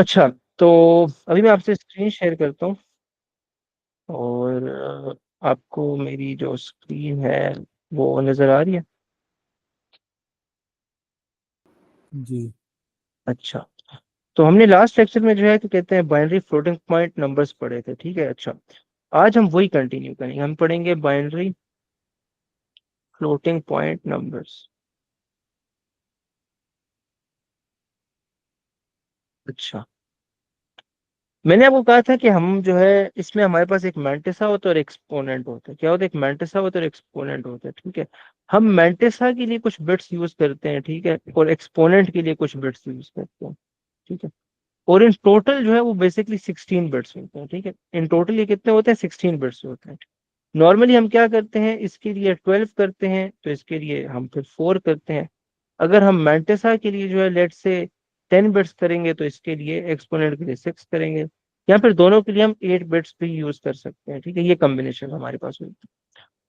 अच्छा, तो अभी मैं आपसे स्क्रीन शेयर करता हूँ और आपको मेरी जो स्क्रीन है वो नज़र आ रही है। जी। अच्छा, तो हमने लास्ट लेक्चर में जो है कि कहते हैं बाइनरी फ्लोटिंग पॉइंट नंबर्स पढ़े थे, ठीक है। अच्छा, आज हम वही कंटिन्यू करेंगे, हम पढ़ेंगे बाइनरी फ्लोटिंग पॉइंट नंबर्स। अच्छा, मैंने आपको कहा था कि हम जो है इसमें हमारे पास एक मैंटिसा होता है और एक्सपोनेंट होता है। क्या होता है? एक मैंटिसा होता है और एक्सपोनेंट होता है, ठीक है। हम मैंटिसा के लिए कुछ बिट्स यूज करते हैं, ठीक है, और एक्सपोनेंट के लिए कुछ बिट्स यूज करते हैं, ठीक है। और इन टोटल जो है वो बेसिकली 16 बिट्स होते हैं, ठीक है। इन टोटल ये कितने होते हैं? 16 बिट्स होते हैं। नॉर्मली हम क्या करते हैं, इसके लिए 12 करते हैं, तो इसके लिए हम फिर 4 करते हैं। अगर हम मैंटेसा के लिए जो है लेट से 10 बिट्स करेंगे तो इसके लिए एक्सपोनेंट के लिए 6 करेंगे, या फिर दोनों के लिए हम 8 बिट्स भी यूज कर सकते हैं, ठीक है। ये कॉम्बिनेशन हमारे पास हुई।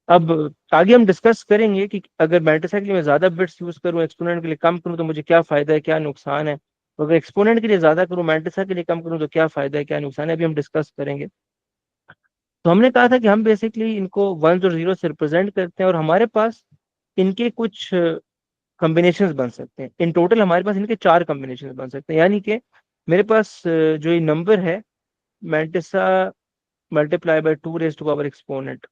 अब आगे हम डिस्कस करेंगे कि अगर मैंटेसा के लिए मैं ज्यादा बिट्स यूज करूं, एक्सपोनेंट के लिए कम करूं, तो मुझे क्या फायदा है, क्या नुकसान है। तो अगर एक्सपोनेंट के लिए ज्यादा करूं, मैंटेसा के लिए कम करूं, तो क्या फायदा है, क्या नुकसान है, अभी हम डिस्कस करेंगे। तो हमने कहा था कि हम बेसिकली इनको वंस और जीरो से रिप्रेजेंट करते हैं और हमारे पास इनके कुछ कॉम्बिनेशंस बन सकते हैं। इन टोटल हमारे पास इनके 4 कॉम्बिनेशंस बन सकते हैं, यानी कि मेरे पास जो ये नंबर है mantissa multiply by 2 raise to power exponent,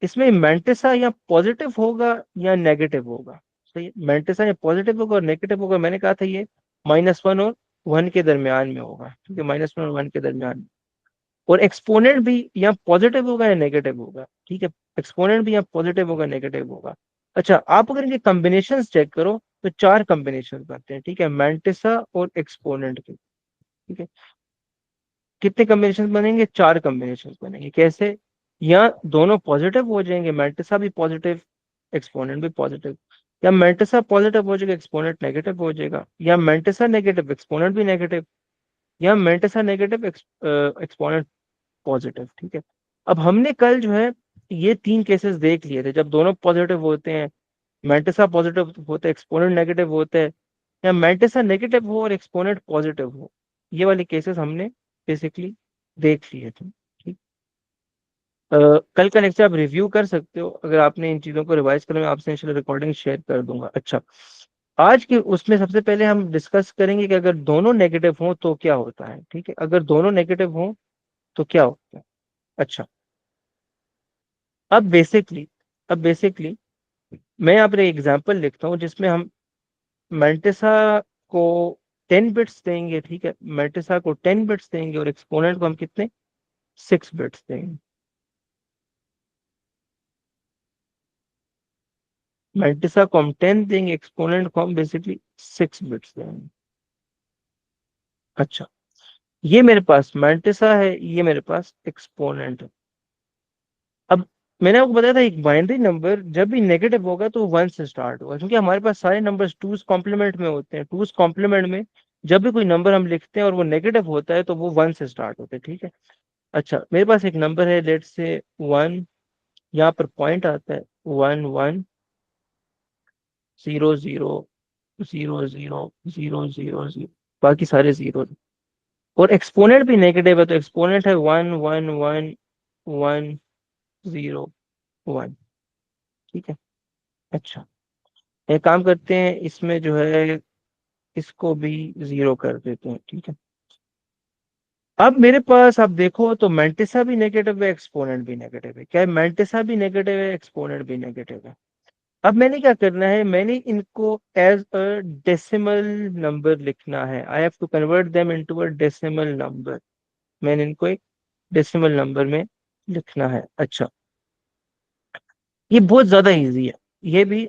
इसमें मैंटिसा या पॉजिटिव होगा या नेगेटिव होगा। सही है, मैंटिसा या पॉजिटिव होगा और नेगेटिव होगा। मैंने कहा था ये -1 और 1 के दरमियान में होगा, ठीक है, -1 और 1 के दरमियान में। और एक्सपोनेंट भी या पॉजिटिव होगा या नेगेटिव होगा, ठीक है। एक्सपोनेंट भी या पॉजिटिव होगा नेगेटिव होगा। अच्छा, आप अगर इनके कॉम्बिनेशन चेक करो तो 4 कॉम्बिनेशन बनते हैं, ठीक है, मैंटिसा और एक्सपोनेंट के, ठीक है। कितने कॉम्बिनेशन बनेंगे? 4 कॉम्बिनेशन बनेंगे। कैसे? या दोनों पॉजिटिव हो जाएंगे, मैंटिसा भी पॉजिटिव, एक्सपोनेंट भी पॉजिटिव, या मैंटिसा पॉजिटिव हो जाएगा, एक्सपोनेंट नेगेटिव हो जाएगा, या मैंटिसा नेगेटिव, एक्सपोनेंट भी नेगेटिव, या मैंटिसा नेगेटिव, एक्सपोनेंट पॉजिटिव, ठीक है। अब हमने कल जो है ये 3 केसेस देख लिए थे, जब दोनों पॉजिटिव होते हैं, मैंटिसा पॉजिटिव होता है, एक्सपोनेंट नेगेटिव होता है, या मैंटिसा नेगेटिव हो और एक्सपोनेंट पॉजिटिव हो। ये वाले केसेस हमने बेसिकली देख लिए थे, ठीक। कल का लेक्चर आप रिव्यू कर सकते हो, अगर आपने इन चीजों को रिवाइज करना, मैं आपसे इंशाल्लाह रिकॉर्डिंग शेयर कर दूंगा। अच्छा, आज के उसमें सबसे पहले हम डिस्कस करेंगे कि अगर दोनों नेगेटिव हो तो क्या होता है, ठीक है। अगर दोनों नेगेटिव हो तो क्या होता है। अच्छा, अब बेसिकली अब बेसिकली मैं यहाँ पर एक एग्जांपल लिखता हूँ जिसमें हम मैंटिसा को 10 बिट्स देंगे, ठीक है, मैंटिसा को 10 बिट्स देंगे और एक्सपोनेंट को हम कितने? 6 बिट्स देंगे। मैंटिसा को हम 10 देंगे, एक्सपोनेंट को हम बेसिकली 6 बिट्स देंगे। अच्छा, ये मेरे पास मैंटिसा है, ये मेरे पास एक्सपोनेंट है। अब मैंने आपको बताया था एक बाइनरी नंबर जब भी नेगेटिव होगा तो 1 से स्टार्ट होगा, क्योंकि हमारे पास सारे नंबर्स टूज कॉम्प्लीमेंट में होते हैं। टूज कॉम्प्लीमेंट में जब भी कोई नंबर हम लिखते हैं और वो नेगेटिव होता है तो वो 1 से स्टार्ट होते हैं, ठीक है। अच्छा, मेरे पास एक नंबर है, लेट से 1, यहाँ पर पॉइंट आता है 11 0 0 0 0 0 0, बाकी सारे जीरो। और एक्सपोनेंट भी नेगेटिव है तो एक्सपोनेंट है 1 1 1 1 0 1, ठीक है। अच्छा, एक काम करते हैं, इसमें जो है इसको भी 0 कर देते हैं, ठीक है। अब मेरे पास आप देखो तो मैंटिसा भी नेगेटिव है, एक्सपोनेंट भी नेगेटिव है। क्या है? मैंटिसा भी नेगेटिव है, एक्सपोनेंट भी नेगेटिव है। अब मैंने क्या करना है, मैंने इनको एज अ डेसिमल नंबर लिखना है। I have to convert them into a decimal number. मैंने इनको एक डेसिमल नंबर में लिखना है। अच्छा, ये बहुत ज्यादा इजी है, ये भी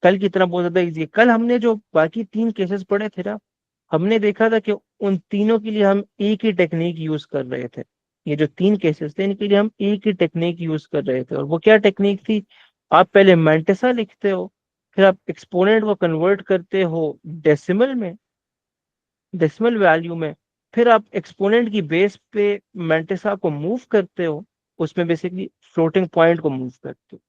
कल की तरह बहुत ज्यादा इजी है। कल हमने जो बाकी 3 केसेस पढ़े थे ना, हमने देखा था कि उन तीनों के लिए हम एक ही टेक्निक यूज कर रहे थे। ये जो 3 केसेस थे इनके लिए हम एक ही टेक्निक यूज कर रहे थे, और वो क्या टेक्निक थी? आप पहले मैंटेसा लिखते हो, फिर आप एक्सपोनेंट को कन्वर्ट करते हो डेसिमल में, डेसिमल वैल्यू में, फिर आप एक्सपोनेंट की बेस पे मैंटेसा को मूव करते हो, उसमें बेसिकली फ्लोटिंग पॉइंट को मूव करते हो।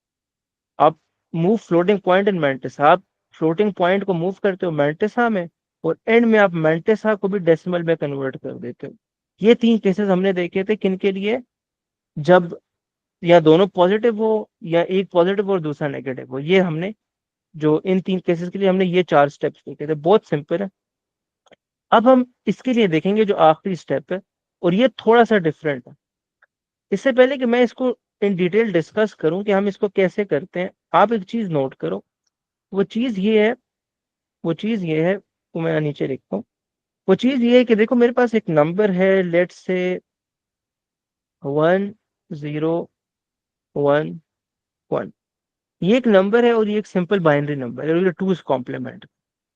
आप move floating point in mantissa, आप फ्लोटिंग पॉइंट को मूव करते हो मैंटिसा में, और एंड में आप मैंटेसा को भी डेसिमल में कन्वर्ट कर देते हो। ये 3 केसेस हमने देखे थे, किन के लिए? जब या दोनों पॉजिटिव हो या एक पॉजिटिव और दूसरा नेगेटिव हो। ये हमने जो इन 3 केसेस के लिए हमने ये 4 स्टेप्स देखे थे, बहुत सिंपल है। अब हम इसके लिए देखेंगे जो आखिरी स्टेप है, और ये थोड़ा सा डिफरेंट है। इससे पहले कि मैं इसको इन डिटेल डिस्कस करूं कि हम इसको कैसे करते हैं, आप एक चीज नोट करो। वो चीज ये है वो चीज ये है, वो मैं नीचे लिखता हूँ। वो चीज ये है कि देखो, मेरे पास एक नंबर है, लेट्स से 1011। ये एक नंबर है और ये एक सिंपल बाइनरी नंबर है, और ये टूज कॉम्प्लीमेंट।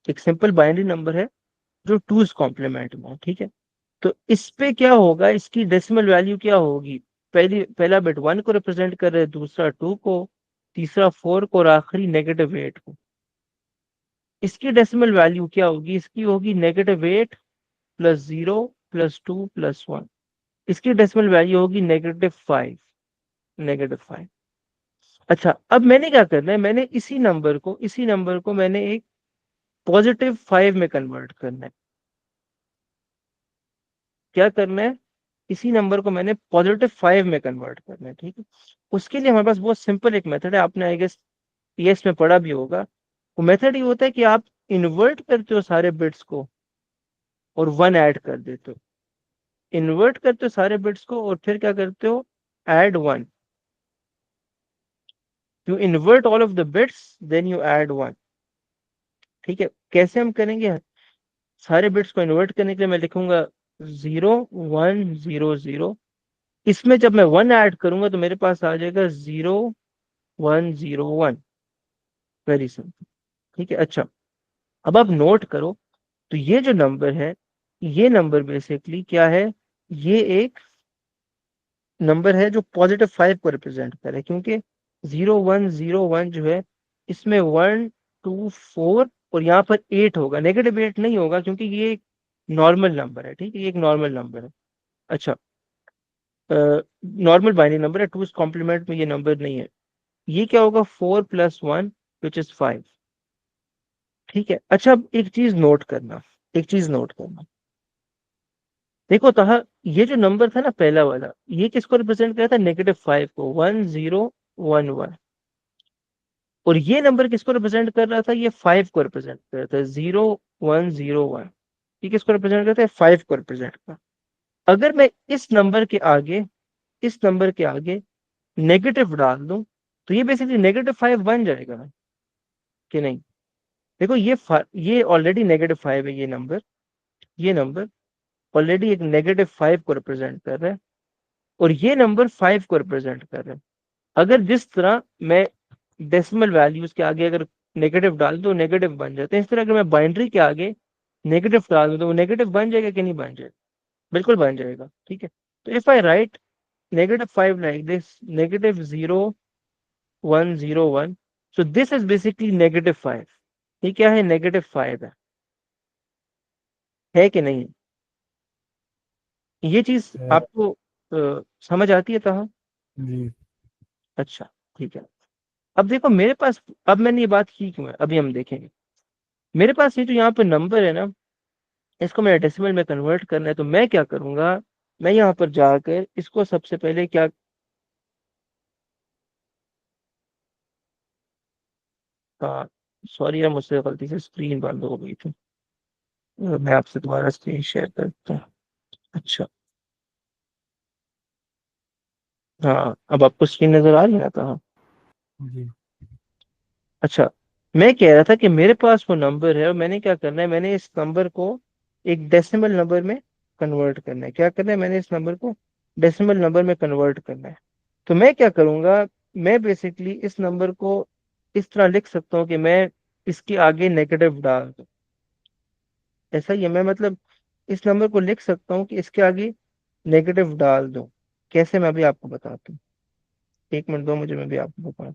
एक सिंपल बाइनरी नंबर है जो टूज कॉम्प्लीमेंट में है, ठीक है। तो इस पे क्या होगा, इसकी डेसिमल वैल्यू क्या होगी? पहला बिट 1 को रिप्रेजेंट कर रहे हैं, दूसरा 2 को, तीसरा 4 को, और आखिरी -8 को। इसकी डेसिमल वैल्यू क्या होगी? इसकी होगी -8 प्लस 0 प्लस 2 प्लस 1। इसकी डेसिमल वैल्यू होगी -5। -5। अच्छा, अब मैंने क्या करना है, मैंने इसी नंबर को मैंने एक +5 में कन्वर्ट करना है। क्या करना है? इसी नंबर को मैंने +5 में कन्वर्ट करना है, ठीक है। उसके लिए हमारे पास बहुत सिंपल एक मेथड है, आपने आई गेस पीएस में पढ़ा भी होगा। वो मेथड ये होता है कि आप इन्वर्ट करते हो सारे बिट्स को और 1 ऐड कर देते हो। इन्वर्ट करते हो सारे बिट्स को और फिर क्या करते हो? Add 1। You invert all of the bits, then you add 1। ठीक है, कैसे हम करेंगे? सारे बिट्स को इन्वर्ट करने के लिए मैं लिखूंगा 0 1 0 0। इसमें जब मैं 1 ऐड करूंगा तो मेरे पास आ जाएगा 0 1 0 1। वेरी सिंपल, ठीक है। अच्छा, अब आप नोट करो, तो ये जो नंबर है, ये नंबर बेसिकली क्या है? ये एक नंबर है जो +5 को रिप्रेजेंट करे, क्योंकि 0 1 0 1 जो है, इसमें 1 2 4 और यहाँ पर 8 होगा, -8 नहीं होगा, क्योंकि ये एक नॉर्मल नंबर है, ठीक है, ये एक नॉर्मल नंबर है। अच्छा, नॉर्मल बाइनरी नंबर है, टूज कॉम्प्लीमेंट में ये नंबर नहीं है। ये क्या होगा? 4 + 1 विच इज 5। ठीक है। अच्छा, अब एक चीज नोट करना। देखो तो हाँ, ये जो नंबर था ना पहला वाला, ये किसको रिप्रेजेंट कर रहा था? -5 को, 1011। और ये नंबर किसको रिप्रेजेंट कर रहा था? ये 5 को रिप्रेजेंट कर रहा था, 0 1 0 1। ये किसको रिप्रेजेंट करता है? 5 को रिप्रेजेंट कर। अगर मैं इस नंबर के आगे नेगेटिव डाल दूं, तो ये बेसिकली -5 बन जाएगा ना, कि नहीं? देखो, ये ऑलरेडी -5 है, ये नंबर ऑलरेडी एक -5 को रिप्रेजेंट कर रहा है, और ये नंबर 5 को रिप्रेजेंट कर रहा है। अगर जिस तरह मैं डेसिमल वैल्यूज के आगे अगर नेगेटिव डाल दूं, नेगेटिव बन जाते हैं, इस तरह अगर मैं बाइनरी के आगे नेगेटिव डाल दूं तो वो नेगेटिव बन जाएगा कि नहीं बन जाएगा? बिल्कुल बन जाएगा, ठीक है। तो if I right -5 like this, -0 1 0 1, so this is basically -5। ये क्या है? -5 है कि नहीं? ये चीज है। आपको समझ आती है कहाँ? जी। अच्छा, ठीक है। अब देखो मेरे पास, अब मैंने ये बात की क्यों है, अभी हम देखेंगे। मेरे पास ये जो यहाँ पे नंबर है ना, इसको मैंने डेसिमल में कन्वर्ट करना है, तो मैं क्या करूंगा? मैं यहाँ पर जाकर इसको सबसे पहले क्या, सॉरी यार, मुझसे गलती से स्क्रीन बंद हो गई थी। मैं आपसे दोबारा स्क्रीन शेयर करता हूँ। अच्छा, हाँ, अब आपको स्क्रीन नजर आ रही है ना? कहाँ? जी। अच्छा, मैं कह रहा था कि मेरे पास वो नंबर है, और मैंने क्या करना है, मैंने इस नंबर को एक डेसिमल नंबर में कन्वर्ट करना है। क्या करना है? मैंने इस नंबर को डेसिमल नंबर में कन्वर्ट करना है। तो मैं क्या करूंगा? मैं बेसिकली इस नंबर को इस तरह लिख सकता हूँ कि मैं इसके आगे नेगेटिव डाल दूं। ऐसा ही है, मैं मतलब इस नंबर को लिख सकता हूँ कि इसके आगे नेगेटिव डाल दूं। कैसे? मैं अभी आपको बताता हूँ, 1 मिनट दो मुझे, मैं भी आपको बताऊँ।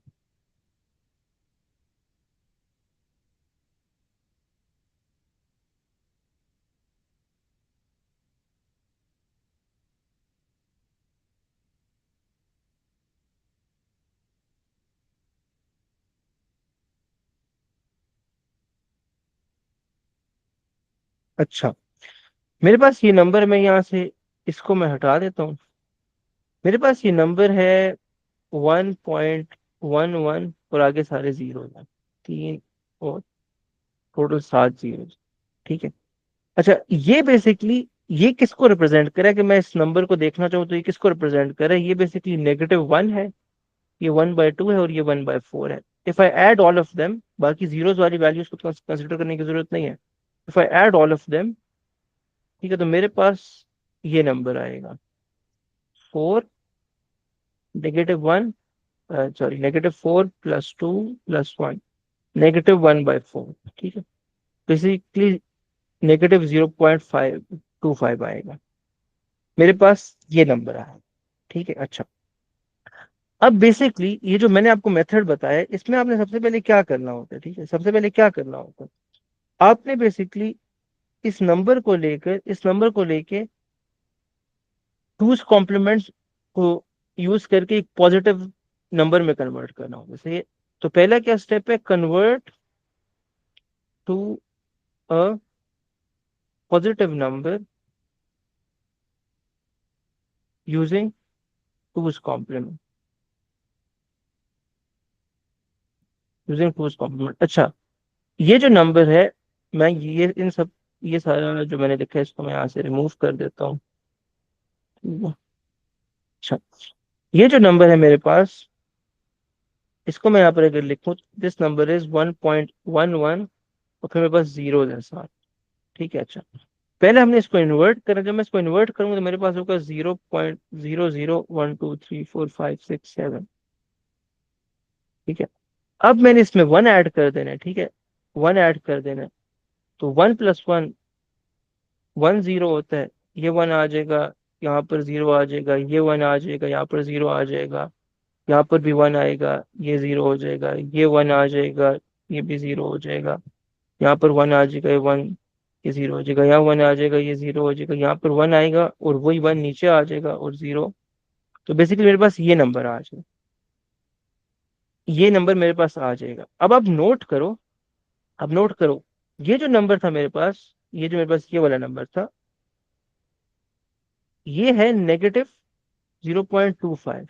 अच्छा, मेरे पास ये नंबर, मैं यहाँ से इसको मैं हटा देता हूँ। मेरे पास ये नंबर है 1.11 और आगे सारे जीरो हैं, 3 और टोटल 7 जीरो। ठीक है। अच्छा, ये बेसिकली ये किसको रिप्रेजेंट करे, कि मैं इस नंबर को देखना चाहूँ तो ये किसको रिप्रेजेंट करे, ये बेसिकली -1 है, ये 1/2 है और ये 1/4 है। If I add all of them, बाकी जीरोस वाली वैल्यूज को कंसिडर करने की जरूरत नहीं है। If I add all of them, ठीक है, तो मेरे पास ये नंबर आएगा 4, -1, सॉरी, -4 +2 +1, -1/4। ठीक है, बेसिकली -0.525 आएगा। मेरे पास ये नंबर आया। ठीक है। अच्छा, अब बेसिकली ये जो मैंने आपको मेथड बताया है, इसमें आपने सबसे पहले क्या करना होता है, ठीक है, सबसे पहले क्या करना होता है, आपने बेसिकली इस नंबर को लेके टूज कॉम्प्लीमेंट्स को यूज करके एक पॉजिटिव नंबर में कन्वर्ट करना होगा, जैसे तो पहला क्या स्टेप है, convert to a positive number using two's complement, using two's complement. अच्छा, ये जो नंबर है, मैं ये सारा जो मैंने लिखा है इसको मैं यहाँ से रिमूव कर देता हूँ। अच्छा, ये जो नंबर है मेरे पास, इसको मैं यहाँ पर अगर लिखूँ, दिस नंबर इज 1.11 और फिर मेरे पास जीरो है साथ। ठीक है। अच्छा, पहले हमने इसको इन्वर्ट करा, जब मैं इसको इन्वर्ट करूंगा तो मेरे पास होगा 0.00123456 7। ठीक है। अब मैंने इसमें वन ऐड कर देना है। ठीक है, वन ऐड कर देना है, तो 1 + 1 10 होता है, ये वन आ जाएगा, यहाँ पर जीरो आ जाएगा, ये वन आ जाएगा, यहाँ पर जीरो आ जाएगा, यहाँ पर भी वन आएगा, ये जीरो हो जाएगा, ये वन आ जाएगा, ये भी जीरो हो जाएगा, यहाँ पर वन आ जाएगा, ये वन, ये जीरो हो जाएगा, यहाँ वन आ जाएगा, ये जीरो हो जाएगा, यहाँ पर वन आएगा और वही वन नीचे आ जाएगा और जीरो। तो बेसिकली मेरे पास ये नंबर आ जाएगा, ये नंबर मेरे पास आ जाएगा। अब आप नोट करो, अब नोट करो, ये जो नंबर था मेरे पास, ये जो मेरे पास ये वाला नंबर था, ये है -0.25,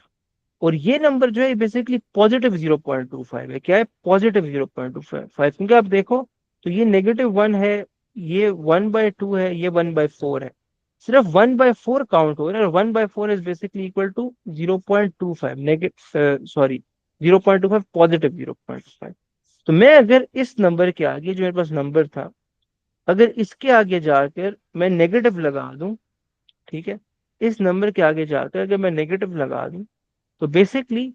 और ये नंबर जो है बेसिकली +0.25 है। क्या है, +0.25, क्योंकि आप देखो तो ये -1 है, ये 1/2 है, ये 1/4 है, सिर्फ 1/4 काउंट हो रहा है, और 1/4 is basically equal to 0.25 negative, sorry, 0.25 +0.25। तो मैं अगर इस नंबर के आगे जो मेरे पास नंबर था, अगर इसके आगे जाकर मैं नेगेटिव लगा दूं, ठीक है, इस नंबर के आगे जाकर अगर मैं नेगेटिव लगा दूं, तो बेसिकली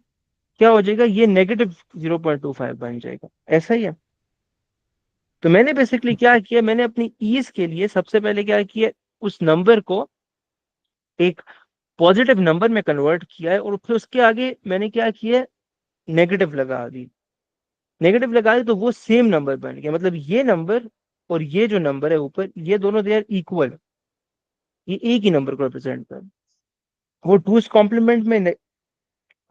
क्या हो जाएगा, ये -0.25 बन जाएगा। ऐसा ही है। तो मैंने बेसिकली क्या किया, मैंने अपनी ईज के लिए सबसे पहले क्या किया, उस नंबर को एक पॉजिटिव नंबर में कन्वर्ट किया है, और फिर उसके आगे मैंने क्या किया, नेगेटिव लगा दी। नेगेटिव लगा दी तो वो सेम नंबर बन गया, मतलब ये नंबर और ये जो नंबर है ऊपर, ये दोनों दे आर इक्वल, ये एक ही नंबर को रिप्रेजेंट कर, वो टूज कॉम्प्लीमेंट में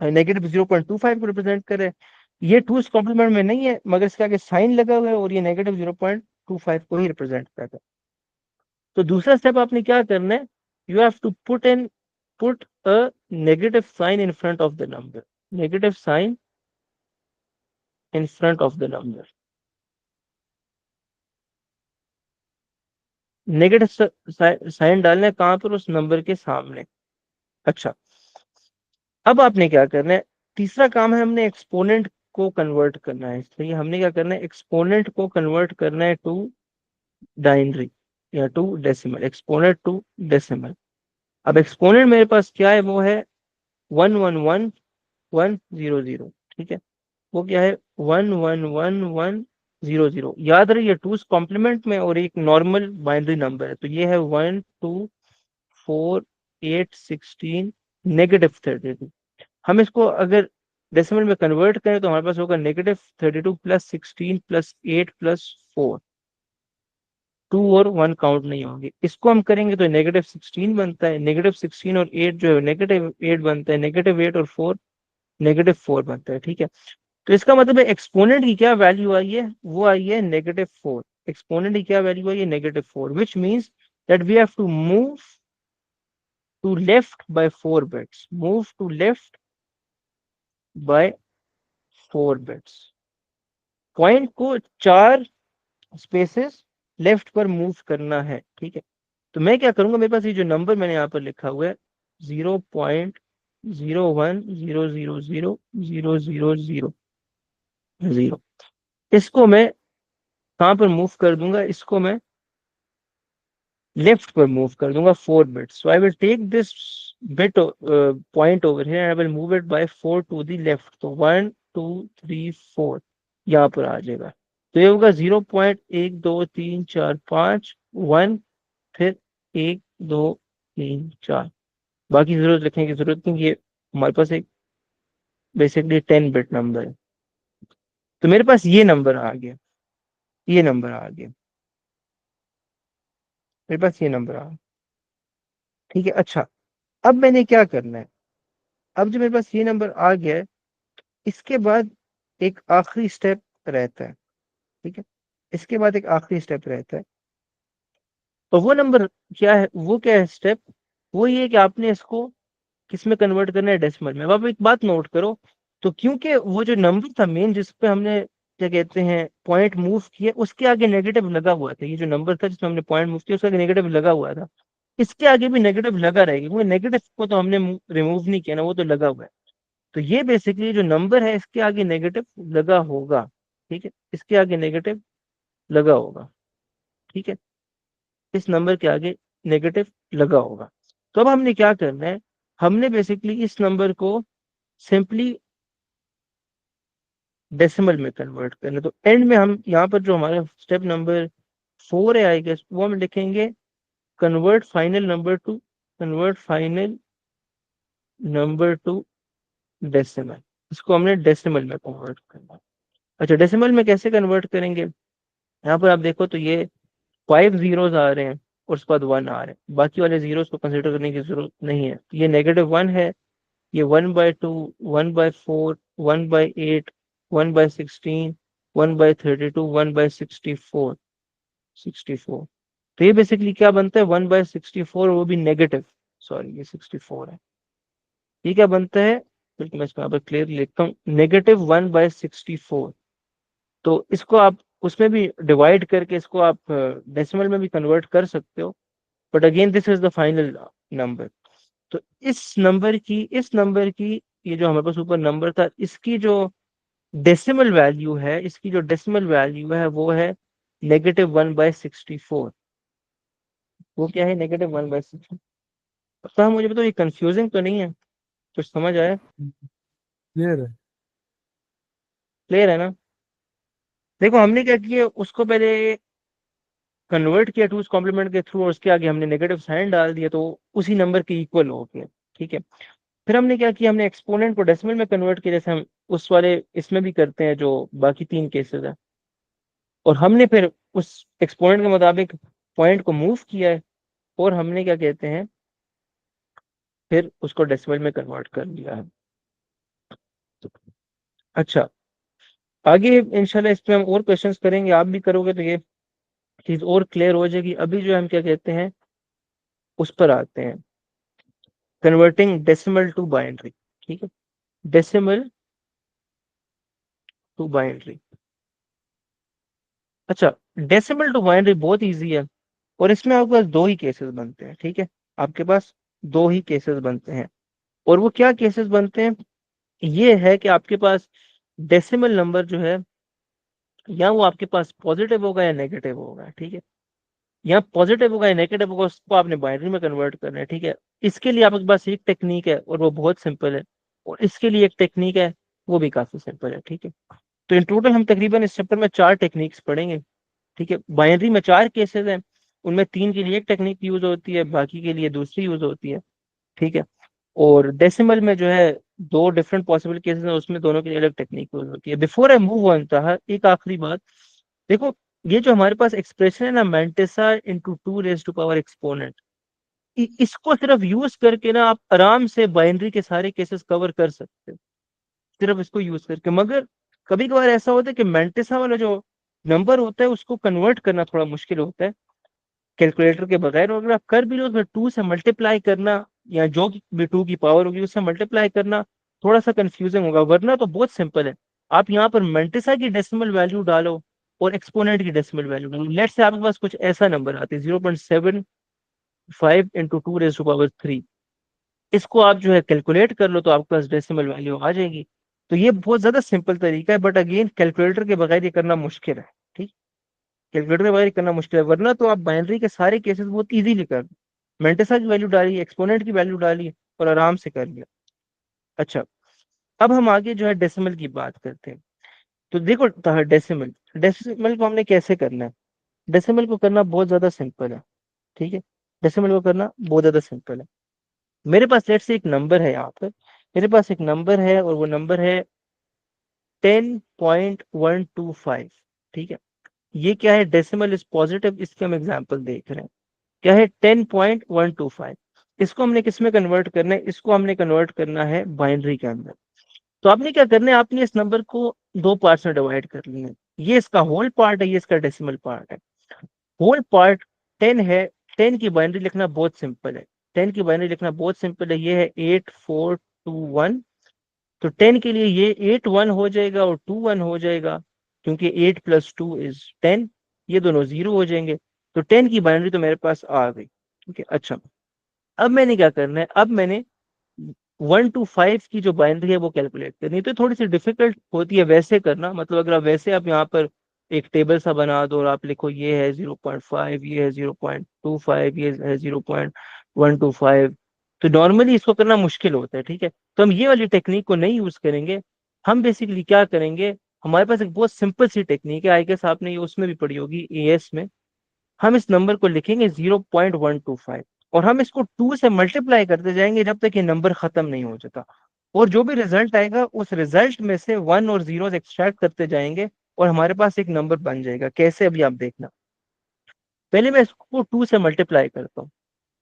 -0.25 को रिप्रेजेंट करे। ये टूज कॉम्प्लीमेंट में नहीं है, मगर इसके आगे साइन लगा हुआ है और ये -0.25 को ही रिप्रेजेंट करता है। तो दूसरा स्टेप आपने क्या करना है, you have to put a negative sign in front of the number, negative sign in front of the number, negative sign डालना है कहाँ पर, उस नंबर के सामने। अच्छा, अब आपने क्या करना है, तीसरा काम है, हमने एक्सपोनेंट को कन्वर्ट करना है, इसलिए हमने क्या करना है, एक्सपोनेंट को कन्वर्ट करना है टू डाइनरी या to decimal, exponent to decimal. अब एक्सपोनेंट मेरे पास क्या है, वो है 111 100। ठीक है, वो क्या है, 111 100। याद रहे, ये टूज कॉम्प्लीमेंट में और एक नॉर्मल बाइनरी नंबर है, तो ये है 1 2 4 8 16 -32। हम इसको अगर डेसिमल में कन्वर्ट करें तो हमारे पास होगा -32 +16 +8 +4, 2 और 1 काउंट नहीं होंगे। इसको हम करेंगे तो -16 बनता है, -16 और 8 जो है -8 बनता है, -8 और 4 -4 बनता है। ठीक है, तो इसका मतलब है एक्सपोनेंट की क्या वैल्यू आई है, वो आई है -4। एक्सपोनेंट की क्या वैल्यू है, ये -4, which means that we have to move to left by 4 bits, move to left by 4 bits, point को 4 स्पेसेस लेफ्ट पर मूव करना है, ठीक है। तो मैं क्या करूंगा, मेरे पास ये जो नंबर मैंने यहाँ पर लिखा हुआ है 0.01000000, इसको मैं कहाँ पर मूव कर दूंगा, इसको मैं लेफ्ट पर मूव कर दूंगा 4 bits. So I will take this bit point over here, I will move it by 4 to the left, तो 1 2 3 4 यहाँ पर आ जाएगा। तो ये होगा 0.12345 फिर 1 2 3 4, बाकी जरूरत लिखने की जरूरत नहीं, ये हमारे पास एक बेसिकली 10 बिट नंबर है। तो मेरे पास ये नंबर आ गया, ये नंबर आ गया, मेरे पास ये नंबर आ गया, ठीक है। अच्छा, अब मैंने क्या करना है, अब जो मेरे पास ये नंबर आ गया है, इसके बाद एक आखिरी स्टेप रहता है, ठीक है। इसके बाद एक आखिरी स्टेप रहता है, और वो नंबर क्या है, वो क्या है स्टेप, वो ये है कि आपने इसको किस में कन्वर्ट करना है, डेसिमल में। अब आप एक बात नोट करो, तो क्योंकि वो जो नंबर था मेन जिस पे हमने क्या कहते हैं पॉइंट मूव किया, उसके आगे नेगेटिव लगा हुआ था, ये जो नंबर था जिसमें हमने पॉइंट मूव किया उसके आगे नेगेटिव लगा हुआ था, इसके आगे भी नेगेटिव लगा रहेगा, क्योंकि नेगेटिव को तो हमने रिमूव नहीं किया ना, वो तो लगा हुआ है। तो ये बेसिकली जो नंबर है इसके आगे नेगेटिव लगा होगा, ठीक है, इसके आगे नेगेटिव लगा होगा, ठीक है, इस नंबर के आगे नेगेटिव लगा होगा। तो अब हमने क्या करना है, हमने बेसिकली इस नंबर को सिंपली डेसिमल में कन्वर्ट करना है। तो एंड में हम यहाँ पर जो हमारा स्टेप नंबर 4 है आई गेस, वो हम लिखेंगे convert final number two decimal, इसको हमने डेसिमल में कन्वर्ट करना है। अच्छा, डेसिमल में कैसे कन्वर्ट करेंगे, यहाँ पर आप देखो तो ये 5 जीरोस आ रहे हैं और उसके बाद 1 आ रहे हैं, बाकी वाले जीरोस को कंसिडर करने की जरूरत नहीं है। ये -1 है, ये 1/2, 1/4, 1/8, 1/16, 1/32, 1/64, 64। तो ये बेसिकली क्या बनता है, 1/64, वो भी नेगेटिव, सॉरी ये 64 है। ये क्या बनता है, बिल्कुल मैं इसको यहाँ पर क्लियर लिखता हूँ, -1/64। तो इसको आप उसमें भी डिवाइड करके इसको आप डेसिमल में भी कन्वर्ट कर सकते हो, but again this is the final number. तो इस नंबर की ये जो हमारे पास ऊपर नंबर था, इसकी जो डेसिमल वैल्यू है, इसकी जो डेसिमल वैल्यू है वो है -1/64। वो क्या है, -1/64। तो मुझे बताओ ये कंफ्यूजिंग तो नहीं है, कुछ समझ आया, क्लियर है। क्लियर है ना। देखो हमने क्या किया, उसको पहले कन्वर्ट किया टूज कॉम्प्लीमेंट के थ्रू, और उसके आगे हमने नेगेटिव साइन डाल दिया, तो उसी नंबर के इक्वल हो गया, ठीक है। फिर हमने क्या किया, हमने एक्सपोनेंट को डेसिमल में कन्वर्ट किया, जैसे हम उस वाले इसमें भी करते हैं जो बाकी 3 केसेस है, और हमने फिर उस एक्सपोनेंट के मुताबिक पॉइंट को मूव किया है, और हमने क्या कहते हैं फिर उसको डेसिमल में कन्वर्ट कर लिया है। अच्छा, आगे इंशाल्लाह इस पे हम और क्वेश्चंस करेंगे, आप भी करोगे तो ये चीज और क्लियर हो जाएगी। अभी जो हम क्या कहते हैं उस पर आते हैं, कन्वर्टिंग डेसिमल टू बाइनरी, ठीक है, डेसिमल टू बाइनरी। अच्छा, डेसिमल टू बाइनरी बहुत इजी है, और इसमें आपके पास 2 ही केसेस बनते हैं, ठीक है, आपके पास 2 ही केसेस बनते हैं। और वो क्या केसेस बनते हैं, ये है कि आपके पास डेसिमल नंबर जो है, या वो आपके पास पॉजिटिव होगा या नेगेटिव होगा, ठीक है, या पॉजिटिव होगा या नेगेटिव होगा, उसको आपने बाइनरी में कन्वर्ट करना है, ठीक है। इसके लिए आपके पास एक टेक्निक है और वो बहुत सिंपल है, और इसके लिए एक टेक्निक है वो भी काफी सिंपल है, ठीक है। तो इन टोटल हम तकरीबन इस चैप्टर में 4 टेक्निक्स पढ़ेंगे, ठीक है। बाइनरी में 4 केसेस हैं, उनमें 3 के लिए एक टेक्निक यूज होती है, बाकी के लिए दूसरी यूज होती है, ठीक है। और डेसिमल में जो है 2 डिफरेंट पॉसिबल केसेस हैं, उसमें दोनों के लिए अलग टेक्निक यूज होती है। बिफोर आई मूव ऑन था एक आखिरी बात, देखो ये जो हमारे पास एक्सप्रेशन है ना, mantissa into 2 raise to power exponent, इसको सिर्फ यूज करके ना आप आराम से बाइनरी के सारे केसेस कवर कर सकते हो, सिर्फ इसको यूज करके। मगर कभी कभार ऐसा होता है कि मैंटिसा वाला जो नंबर होता है उसको कन्वर्ट करना थोड़ा मुश्किल होता है कैलकुलेटर के बगैर, और अगर आप कर भी लो तो 2 से मल्टीप्लाई करना या जो भी 2 की पावर होगी उससे मल्टीप्लाई करना थोड़ा सा कंफ्यूजिंग होगा, वरना तो बहुत सिंपल है। आप यहाँ पर मल्टीसा की डेसिमल वैल्यू डालो और एक्सपोनेंट की डेसिमल वैल्यू डालो। लेट से आपके पास कुछ ऐसा नंबर आते हैं 0.75 इंटू 2 रेज़ टू पावर 3, इसको आप जो है कैलकुलेट कर लो तो आपके पास डेसिमल वैल्यू आ जाएगी। तो ये बहुत ज्यादा सिंपल तरीका है, बट अगेन कैलकुलेटर के बगैर ये करना मुश्किल है। ठीक, कैलकुलेटर के बगैर करना मुश्किल है, वरना तो आप बाइनरी के सारे केसेस बहुत इजीली कर दो। मेंटेसा की वैल्यू डाली, एक्सपोनेंट की वैल्यू डाली और आराम से कर लिया। अच्छा, अब हम आगे जो है डेसिमल की बात करते हैं। तो देखो डेसिमल डेसिमल को हमने कैसे करना है। डेसिमल को करना बहुत ज्यादा सिंपल है। ठीक है, डेसिमल को करना बहुत ज्यादा सिंपल है। मेरे पास लेट से एक नंबर है यहाँ पर, मेरे पास एक नंबर है और वो नंबर है 10.125। ठीक है, ये क्या है, डेसिमल इज पॉजिटिव, इसके हम एग्जाम्पल देख रहे हैं। क्या है, 10.125। इसको हमने किस में कन्वर्ट करना है, इसको हमने कन्वर्ट करना है बाइनरी के अंदर। तो आपने क्या करना है, आपने इस नंबर को दो पार्ट्स में डिवाइड कर लेना है। ये इसका होल पार्ट है, ये इसका डेसिमल पार्ट है। होल पार्ट 10 है, 10 की बाइनरी लिखना बहुत सिंपल है। 10 की बाइनरी लिखना बहुत सिंपल है, ये है 8421। तो 10 के लिए ये 81 हो जाएगा और 21 हो जाएगा, क्योंकि 8 + 2 = 10, ये दोनों जीरो हो जाएंगे। तो 10 की बाइनरी तो मेरे पास आ गई। ठीक है, अच्छा, अब मैंने क्या करना है, अब मैंने 1 to 5 की जो बाइनरी है वो कैलकुलेट करनी है। तो थोड़ी सी डिफिकल्ट होती है वैसे करना, मतलब अगर आप वैसे आप यहाँ पर एक टेबल सा बना दो और आप लिखो ये है 0.5, ये है 0.25, ये है 0.125, तो नॉर्मली इसको करना मुश्किल होता है। ठीक है, तो हम ये वाली टेक्निक को नहीं यूज करेंगे। हम बेसिकली क्या करेंगे, हमारे पास एक बहुत सिंपल सी टेक्निक है, आई गेस आपने ये उसमें भी पढ़ी होगी, एएस में। हम इस नंबर को लिखेंगे 0.125 और हम इसको 2 से मल्टीप्लाई करते जाएंगे जब तक ये नंबर खत्म नहीं हो जाता। और जो भी रिजल्ट आएगा उस रिजल्ट में से वन और जीरो एक्सट्रैक्ट करते जाएंगे और हमारे पास एक नंबर बन जाएगा। कैसे, अभी आप देखना। पहले मैं इसको 2 से मल्टीप्लाई करता हूँ।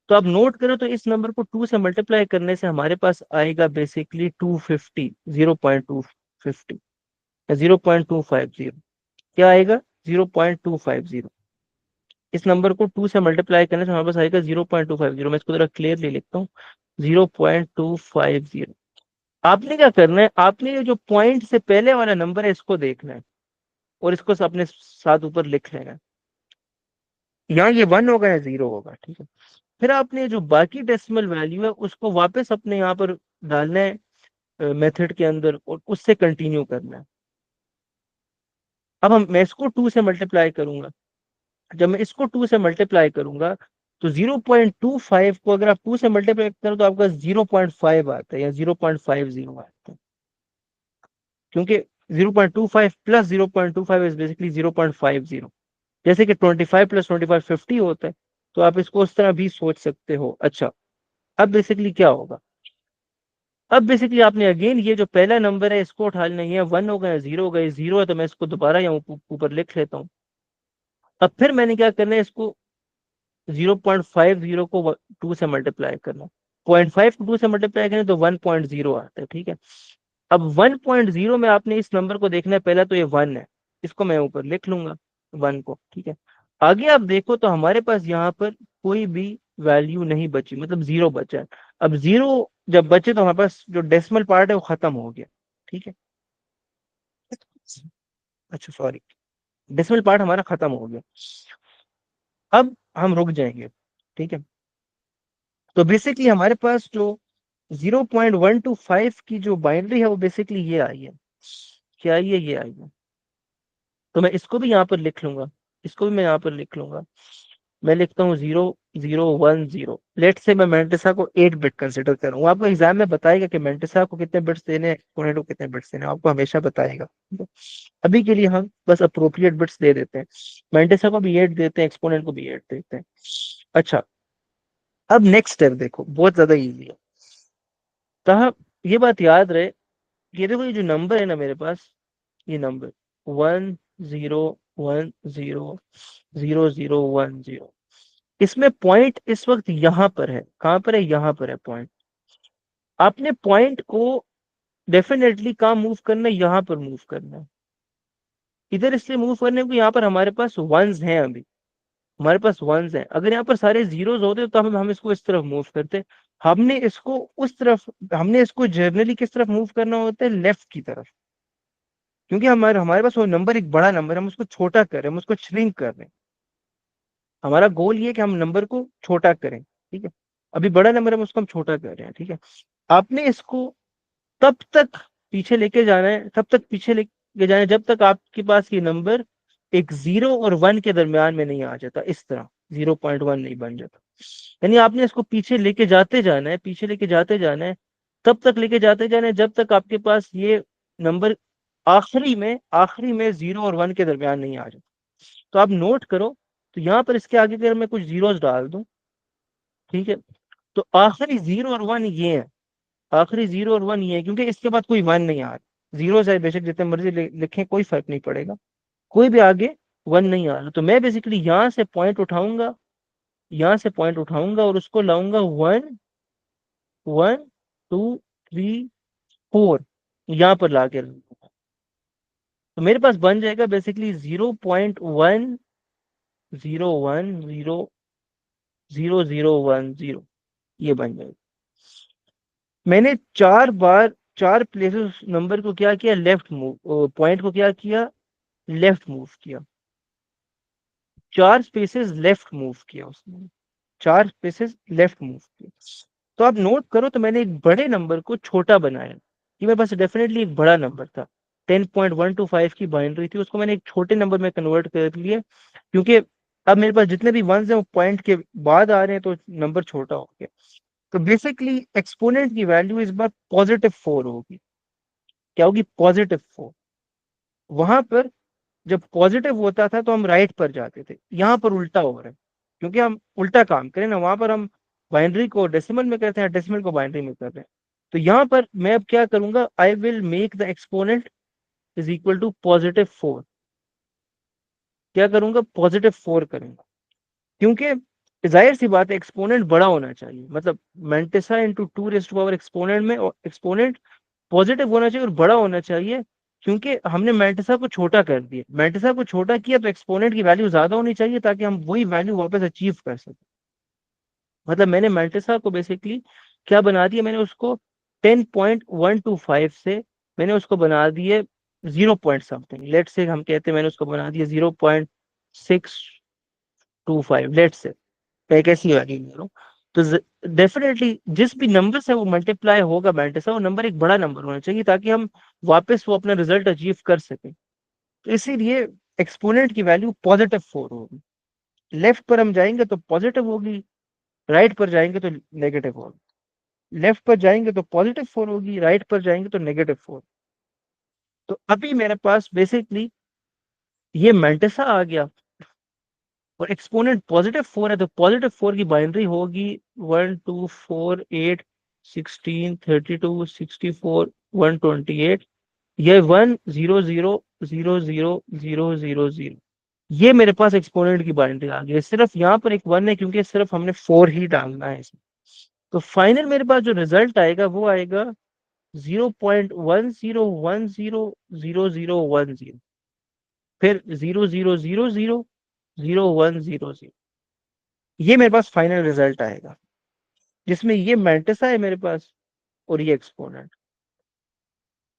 तो आप नोट करो, तो इस नंबर को 2 से मल्टीप्लाई करने से हमारे पास आएगा बेसिकली 250, 0.250 या 0.250। क्या आएगा, 0.250। इस नंबर को 2 से मल्टीप्लाई करने से हमारे पास आएगा 0.250। मैं इसको जरा क्लियरली लिखता हूँ, 0.250। आपने क्या करना है, आपने ये जो पॉइंट से पहले वाला नंबर है इसको देखना है और इसको अपने साथ ऊपर लिख लेना है। यहाँ ये 1 होगा या 0 होगा। ठीक है, फिर आपने जो बाकी डेसिमल वैल्यू है उसको वापस अपने यहाँ पर डालना है मेथड के अंदर और उससे कंटिन्यू करना है। अब मैं इसको 2 से मल्टीप्लाई करूंगा। जब मैं इसको 2 से मल्टीप्लाई करूंगा तो 0.25 को अगर आप 2 से मल्टीप्लाई करो तो आपका 0.5 आता है या 0.50 आता है, क्योंकि 0.25 प्लस 0.25 इज बेसिकली 0.50। जैसे कि 25 + 25 50 होता है, तो आप इसको उस तरह भी सोच सकते हो। अच्छा, अब बेसिकली क्या होगा, अब बेसिकली आपने अगेन ये जो पहला नंबर है इसको उठा लेना है, 1 होगा या 0 होगा, ये 0 है तो मैं इसको दोबारा यहाँ ऊपर लिख लेता हूँ। अब फिर मैंने क्या करना है, इसको 0.50 को 2 से मल्टीप्लाई करना। 0.5 को 2 से मल्टीप्लाई करें तो 1.0 आता है। ठीक है, अब 1.0 में आपने इस नंबर को देखना है, पहला तो ये 1 है, इसको मैं ऊपर लिख लूंगा 1 को। ठीक है, आगे आप देखो तो हमारे पास यहाँ पर कोई भी वैल्यू नहीं बची, मतलब 0 बचा है। अब 0 जब बचे तो हमारे पास जो डेसिमल पार्ट है वो खत्म हो गया। ठीक है, अच्छा सॉरी, डेसिमल पार्ट हमारा खत्म हो गया। अब हम रुक जाएंगे। ठीक है, तो बेसिकली हमारे पास जो 0.125 की जो बाइनरी है वो बेसिकली ये आई है। क्या आई है, ये आई है। तो मैं इसको भी यहाँ पर लिख लूंगा, इसको भी मैं यहाँ पर लिख लूंगा। मैं लिखता हूँ 0010। लेट से मैं मेंटिसा को 8 बिट कंसिडर करूँ, आपको एग्जाम में बताएगा कि मेंटिसा को कितने बिट्स देने हैं, एक्सपोनेंट को कितने बिट्स देने हैं, आपको हमेशा बताएगा। ठीक है? अभी के लिए हम बस अप्रोप्रिएट बिट्स दे देते हैं, मेंटिसा को भी 8 देते हैं, एक्सपोनेंट को भी 8 देते हैं। अच्छा, अब नेक्स्ट स्टेप देखो, बहुत ज्यादा इजी है। साहब ये बात याद रहे, ये देखो, ये जो नंबर है ना मेरे पास, ये नंबर 10100010, इसमें पॉइंट इस वक्त यहाँ पर है। कहाँ पर है, यहाँ पर है पॉइंट। आपने पॉइंट को डेफिनेटली कहाँ मूव करना है, यहाँ पर मूव करना है। इधर इसलिए मूव करने को, यहाँ पर हमारे पास वंस हैं, अभी हमारे पास वंस हैं। अगर यहाँ पर सारे जीरोस होते तो हम इसको इस तरफ मूव करते। हमने इसको उस तरफ, हमने इसको जनरली किस तरफ मूव करना होता है, लेफ्ट की तरफ। क्योंकि हमारे हमारे पास वो नंबर एक बड़ा नंबर है, हम उसको छोटा कर रहे हैं, हम उसको श्रिंक कर रहे हैं। हमारा गोल ये है कि हम नंबर को छोटा करें, ठीक है। अभी बड़ा नंबर है, हम उसको हम छोटा कर रहे हैं, ठीक है। आपने इसको तब तक पीछे लेके जाना है, तब तक पीछे लेके जाना है जब तक आपके पास ये नंबर एक 0 और 1 के दरमियान में नहीं आ जाता, इस तरह 0.1 नहीं बन जाता। यानी आपने इसको पीछे लेके जाते जाना है, पीछे लेके जाते जाना है, तब तक लेके जाते जाना है जब तक आपके पास ये नंबर आखिरी में 0 और 1 के दरमियान नहीं आ जाता। तो आप नोट करो, तो यहाँ पर इसके आगे अगर मैं कुछ जीरोस डाल दूं, ठीक है, तो आखिरी 0 और 1 ये है, आखिरी 0 और 1 ये है, क्योंकि इसके बाद कोई 1 नहीं आ रहा। जीरो चाहे बेशक जितने मर्जी लिखें, कोई फर्क नहीं पड़ेगा, कोई भी आगे 1 नहीं आ रहा। तो मैं बेसिकली यहाँ से पॉइंट उठाऊंगा, यहाँ से पॉइंट उठाऊंगा और उसको लाऊंगा 1, 1, 2, 3, 4, यहाँ पर लाके रखूंगा। तो मेरे पास बन जाएगा बेसिकली 0.1, 0, 1, 0, 0, 0, 1, 0, ये बन जाएगा। मैंने 4 बार 4 प्लेसेस नंबर को क्या किया, लेफ्ट मूव, पॉइंट को क्या किया, लेफ्ट मूव किया। 4 स्पेसेस लेफ्ट मूव किया उसने, 4 स्पेसेस लेफ्ट मूव किया। तो आप नोट करो, तो मैंने एक बड़े नंबर को छोटा बनाया। ये मेरे पास डेफिनेटली एक बड़ा नंबर था, 10.125 की बाइनरी थी, उसको मैंने एक छोटे नंबर में कन्वर्ट कर लिया, क्योंकि अब मेरे पास जितने भी वंस हैं वो पॉइंट के बाद आ रहे हैं, तो नंबर छोटा हो गया। तो बेसिकली एक्सपोनेंट की वैल्यू इस बार +4 होगी। क्या होगी, +4। वहां पर जब पॉजिटिव होता था तो हम राइट पर जाते थे, यहाँ पर उल्टा हो रहा है, क्योंकि हम उल्टा काम करें ना, वहां पर हम बाइनरी को डेसिमल में करते हैं, डेसिमल को बाइनरी में कर रहे हैं। तो यहाँ पर मैं अब क्या करूंगा, I will make the exponent is equal to +4। क्या करूंगा, +4 करूंगा, क्योंकि जाहिर सी बात है एक्सपोनेंट बड़ा होना चाहिए, मतलब mantissa into 2 raise to power exponent में, और एक्सपोनेंट पॉजिटिव होना चाहिए और बड़ा होना चाहिए, क्योंकि हमने मेंटिसा को छोटा कर दिया, मेंटिसा को छोटा किया तो एक्सपोनेंट की वैल्यू ज्यादा होनी चाहिए ताकि हम वही वैल्यू वापस अचीव कर सकें। मतलब मैंने मेंटिसा को बेसिकली क्या बना दिया, मैंने उसको 10.125 से मैंने उसको बना दिए 0 पॉइंट समथिंग, लेट से हम कहते हैं मैंने उसको बना दिया 0.625, लेट से मैं एक ऐसी वैल्यू ले रहा हूँ। तो डेफिनेटली जिस भी नंबर से वो मल्टीप्लाई होगा मेंटिसा, वो नंबर एक बड़ा नंबर होना चाहिए ताकि हम वापस वो अपना रिजल्ट अचीव कर सकें। तो इसीलिए एक्सपोनेंट की वैल्यू +4 होगी। लेफ्ट पर हम जाएंगे तो पॉजिटिव होगी, राइट पर जाएंगे तो नेगेटिव होगी। लेफ्ट पर जाएंगे तो +4 होगी, राइट पर जाएंगे तो -4। तो अभी मेरे पास बेसिकली ये मेंटिसा आ गया, और एक्सपोनेंट +4 है, तो +4 की बाइनरी होगी 1, 2, 4, 8, 16, 32, 64, 128, ये 1, 0, 0, 0, 0, 0, 0, 0। ये मेरे पास एक्सपोनेंट की बाइनरी आ गई है, सिर्फ यहाँ पर एक 1 है क्योंकि सिर्फ हमने 4 ही डालना है इसमें। तो फाइनल मेरे पास जो रिजल्ट आएगा वो आएगा 0.10100010, फिर 0, 0, 0, 0, 0, 1, 0, 0। ये मेरे पास फाइनल रिजल्ट आएगा, जिसमें ये मैंटिसा है मेरे पास और ये एक्सपोनेंट।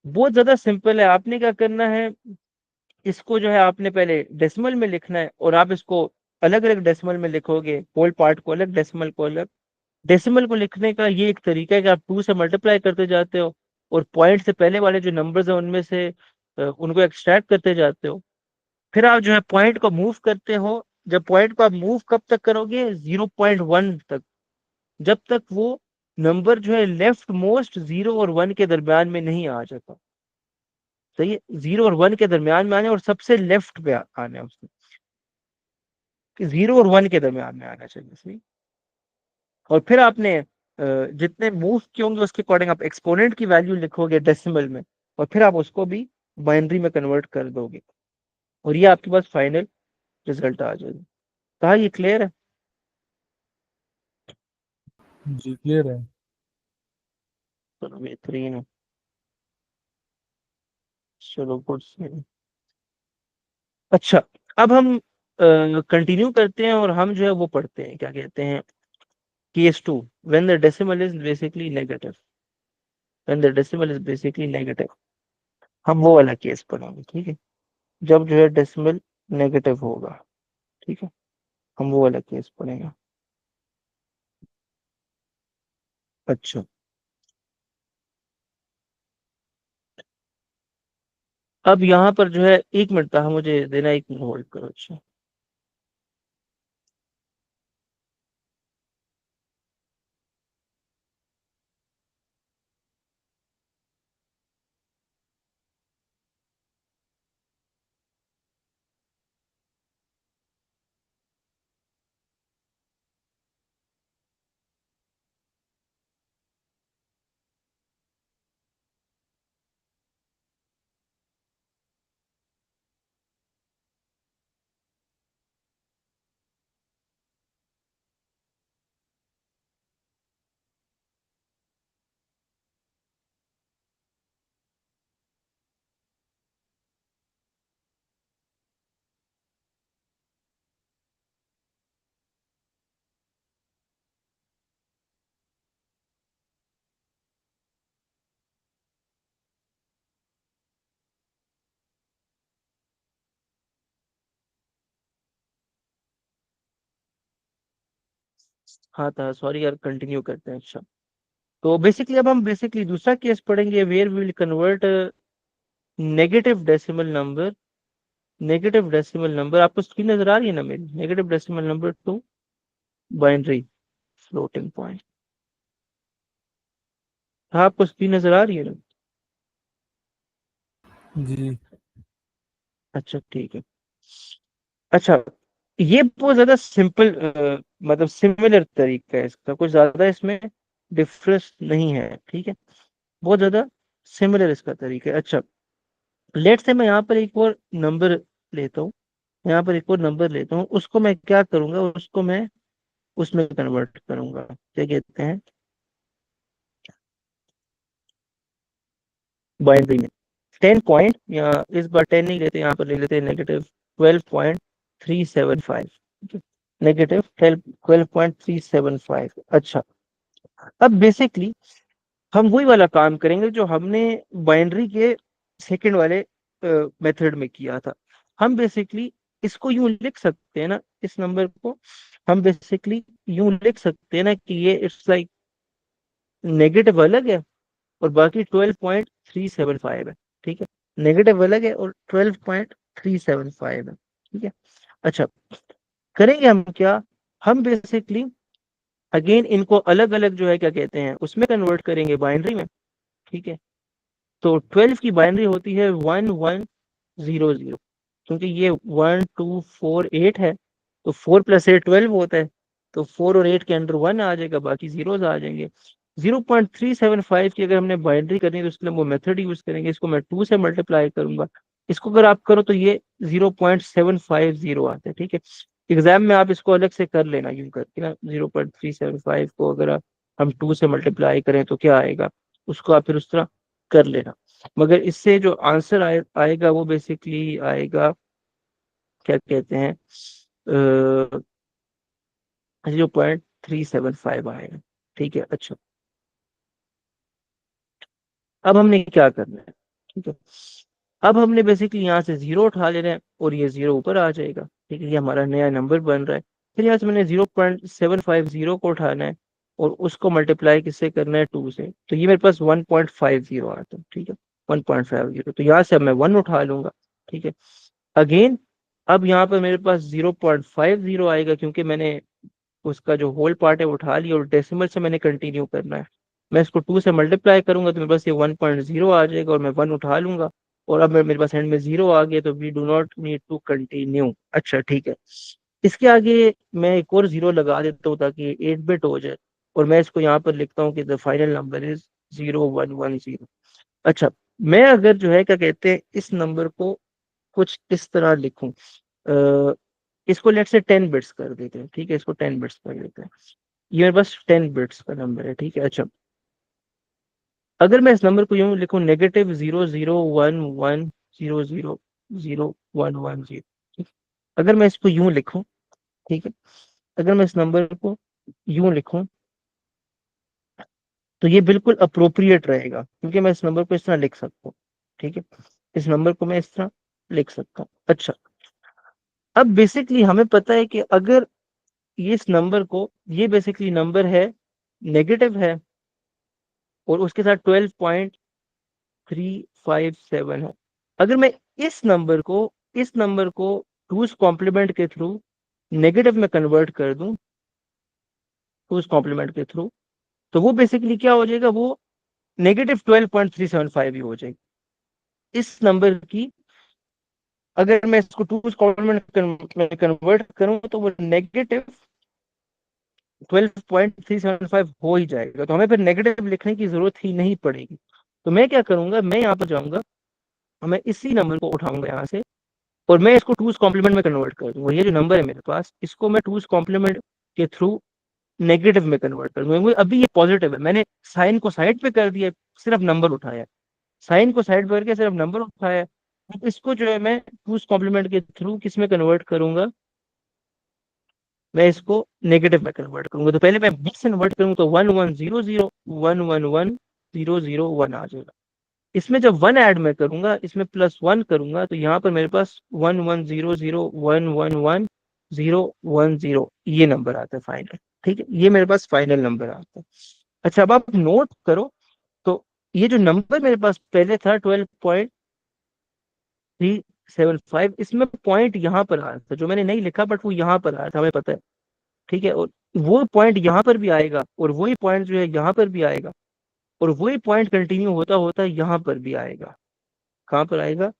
बहुत ज्यादा सिंपल है। आपने क्या करना है, इसको जो है आपने पहले डेसिमल में लिखना है, और आप इसको अलग अलग डेसिमल में लिखोगे, होल पार्ट को अलग, डेसिमल को अलग। डेसिमल को लिखने का ये एक तरीका है कि आप 2 से मल्टीप्लाई करते जाते हो, और पॉइंट से पहले वाले जो नंबर्स हैं उनमें से उनको एक्सट्रैक्ट करते जाते हो। फिर आप जो है पॉइंट को मूव करते हो। जब पॉइंट को आप मूव कब तक करोगे, 0.1 तक, जब तक वो नंबर जो है लेफ्ट मोस्ट 0 और 1 के दरमियान में नहीं आ जाता। सही है, 0 और 1 के दरमियान में आने, और सबसे लेफ्ट पे आना है उसको, कि 0 और 1 के दरमियान में आना चाहिए। सही। और फिर आपने जितने मूव किए होंगे उसके अकॉर्डिंग आप एक्सपोनेंट की वैल्यू लिखोगे डेसिमल में, और फिर आप उसको भी बाइनरी में कन्वर्ट कर दोगे, और ये आपके पास फाइनल रिजल्ट आ जाएगा। कहा ये क्लियर है? जी क्लियर है। चलो बेहतरीन है। चलो गुड। अच्छा, अब हम कंटिन्यू करते हैं और हम जो है वो पढ़ते हैं, क्या कहते हैं, case two, when the decimal is basically negative, when the decimal is basically negative, हम वो वाला केस पढ़ेंगे, ठीक है, जब जो है डेसिमल नेगेटिव होगा, ठीक है, हम वो वाला केस पढ़ेंगे। अच्छा, अब यहाँ पर जो है, 1 मिनट था मुझे देना, 1 मिनट होल्ड करो। अच्छा, हाँ था, सॉरी यार, कंटिन्यू करते हैं। अच्छा, तो बेसिकली अब हम बेसिकली दूसरा केस पढ़ेंगे, where we will convert negative decimal number, negative decimal number, आपको स्क्रीन नजर आ रही है ना मेरी, negative decimal number to binary floating point. हाँ, आपको स्क्रीन नजर आ रही है ना? जी। अच्छा, ठीक है। अच्छा, ये बहुत ज्यादा सिंपल, मतलब सिमिलर तरीका है इसका, कुछ ज्यादा इसमें डिफरेंस नहीं है, ठीक है, बहुत ज्यादा सिमिलर इसका तरीका है। अच्छा, लेट से मैं यहाँ पर एक और नंबर लेता हूँ, यहाँ पर एक और नंबर लेता हूँ, उसको मैं क्या करूंगा, उसको मैं उसमें कन्वर्ट करूंगा, क्या कहते हैं, बाइनरी में। 10 पॉइंट, या इस बार 10 नहीं लेते, यहाँ पर ले लेते हैं -12.375, -12.375। अच्छा, अब बेसिकली हम वही वाला काम करेंगे जो हमने बाइनरी के सेकंड वाले मेथड में किया था। हम बेसिकली इसको यूं लिख सकते हैं ना, इस नंबर को हम बेसिकली यूं लिख सकते हैं ना कि ये इट्स लाइक नेगेटिव अलग है और बाकी 12.375 है, ठीक है, नेगेटिव अलग है और 12.375 है, ठीक है। अच्छा, करेंगे हम क्या, हम बेसिकली अगेन इनको अलग अलग जो है, क्या कहते हैं, उसमें कन्वर्ट करेंगे बाइनरी में, ठीक है। तो 12 की बाइनरी होती है 1100, क्योंकि ये 1248 है, तो 4 + 8 12 होता है, तो 4 और 8 के अंदर 1 आ जाएगा, बाकी जीरोज आ जाएंगे। 0.375 की अगर हमने बाइनरी करनी है तो इसके लिए वो मेथड यूज करेंगे, इसको मैं 2 से मल्टीप्लाई करूंगा, इसको अगर आप करो तो ये 0.750 आता है, ठीक है। एग्जाम में आप इसको अलग से कर लेना, यूं करके ना, 0.375 को अगर हम 2 से मल्टीप्लाई करें तो क्या आएगा, उसको आप फिर उस तरह कर लेना। मगर इससे जो आंसर आएगा वो बेसिकली आएगा, क्या कहते हैं, 0.375 आएगा, ठीक है। अच्छा, अब हमने क्या करना है, ठीक है, अब हमने बेसिकली यहाँ से जीरो उठा लेना है और ये जीरो ऊपर आ जाएगा, ठीक है, ये हमारा नया नंबर बन रहा है। फिर यहाँ से मैंने 0.750 को उठाना है और उसको मल्टीप्लाई किससे करना है, 2 से, तो ये मेरे पास 1.50 आता है, ठीक है, 1.50, तो यहाँ से अब मैं 1 उठा लूंगा, ठीक है। अगेन, अब यहाँ पर मेरे पास 0.50 आएगा, क्योंकि मैंने उसका जो होल पार्ट है वो उठा लिया और डेसिमल से मैंने कंटिन्यू करना है। मैं इसको 2 से मल्टीप्लाई करूंगा तो मेरे पास ये 1.0 आ जाएगा और मैं 1 उठा लूंगा, और अब मेरे पास एंड में 0 आ गया, तो we do not need to continue. अच्छा, ठीक है, इसके आगे मैं एक और 0 लगा देता हूँ ताकि 8 बिट हो जाए, और मैं इसको यहाँ पर लिखता हूँ कि द फाइनल नंबर इज 0110। अच्छा, मैं अगर जो है, क्या कहते हैं, इस नंबर को कुछ इस तरह लिखूं, इसको लेट से 10 बिट्स कर देते हैं, ठीक है, इसको 10 बिट्स कर देते हैं, ये मेरे पास 10 बिट्स का नंबर है, ठीक है। अच्छा, अगर मैं इस नंबर को यूं लिखूं, -00110000110, अगर मैं इसको यूं लिखूं, ठीक है, अगर मैं इस नंबर को यूं लिखूं तो ये बिल्कुल अप्रोप्रिएट रहेगा, क्योंकि मैं इस नंबर को इस तरह लिख सकता हूँ। ठीक है, इस नंबर को मैं इस तरह लिख सकता हूँ। अच्छा, अब बेसिकली हमें पता है कि अगर ये इस नंबर को, ये बेसिकली नंबर है, नेगेटिव है, और उसके साथ 12.357 है। अगर मैं इस नंबर को, इस नंबर को टूज कॉम्प्लीमेंट के थ्रू नेगेटिव में कन्वर्ट कर दूं, टूज कॉम्प्लीमेंट के थ्रू, तो वो बेसिकली क्या हो जाएगा, वो -12.375 ही हो जाएगी। इस नंबर की अगर मैं इसको टूज कॉम्प्लीमेंट में कन्वर्ट करूं तो वो -12.375 हो ही जाएगा, तो हमें फिर नेगेटिव लिखने की जरूरत ही नहीं पड़ेगी। तो मैं क्या करूंगा, मैं यहाँ पर जाऊंगा और मैं इसी नंबर को उठाऊंगा यहाँ से, और मैं इसको टूज कॉम्प्लीमेंट में कन्वर्ट कर दूंगा। ये जो नंबर है मेरे पास, इसको मैं टूज कॉम्प्लीमेंट के थ्रू नेगेटिव में कन्वर्ट कर दूंगा। अभी ये पॉजिटिव है, मैंने साइन को साइड पे कर दिया, सिर्फ नंबर उठाया, साइन को साइड पे करके सिर्फ नंबर उठाया। अब इसको जो है मैं टूज कॉम्प्लीमेंट के थ्रू किस में कन्वर्ट करूंगा, मैं इसको नेगेटिव में कन्वर्ट करूंगा। तो पहले मैं 20 से कन्वर्ट करूंगा तो 1100 111 001 आ जाएगा। इसमें जब 1 ऐड मैं करूंगा, इसमें +1 करूंगा, तो यहाँ पर मेरे पास 1100 111 010 ये नंबर आता है फाइनल। ठीक है, ये मेरे पास फाइनल नंबर आता है। अच्छा, अब आप नोट करो, तो ये जो नंबर मेरे पास पहले था 12.375, इसमें पॉइंट यहाँ पर आया था, जो मैंने नहीं लिखा बट वो यहाँ पर आया था, हमें पता है। ठीक है, और वो पॉइंट यहाँ पर भी आएगा, और वही पॉइंट जो है यहाँ पर भी आएगा, और वही पॉइंट कंटिन्यू होता होता यहाँ पर भी आएगा। कहाँ पर आएगा,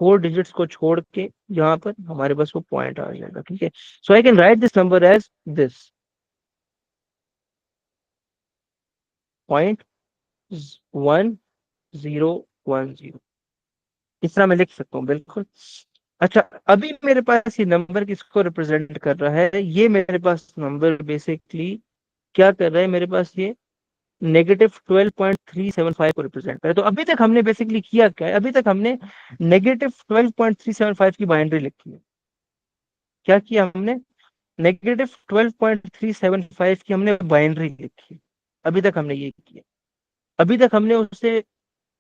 4 डिजिट्स को छोड़ के यहाँ पर हमारे पास वो पॉइंट आ जाएगा। ठीक है, so I can write this number as this 0.1010, इस तरह मैं लिख सकता हूँ बिल्कुल। अच्छा, अभी मेरे पास ये नंबर किसको रिप्रेजेंट कर रहा है, ये मेरे पास नंबर बेसिकली क्या कर रहा है, मेरे पास ये -12.375 को रिप्रेजेंट करे। तो अभी तक हमने बेसिकली किया क्या है, अभी तक हमने -12.375 की बाइनरी लिखी है। क्या किया हमने, -12.375 की हमने बाइनरी लिखी है। अभी तक हमने ये किया, अभी तक हमने उसे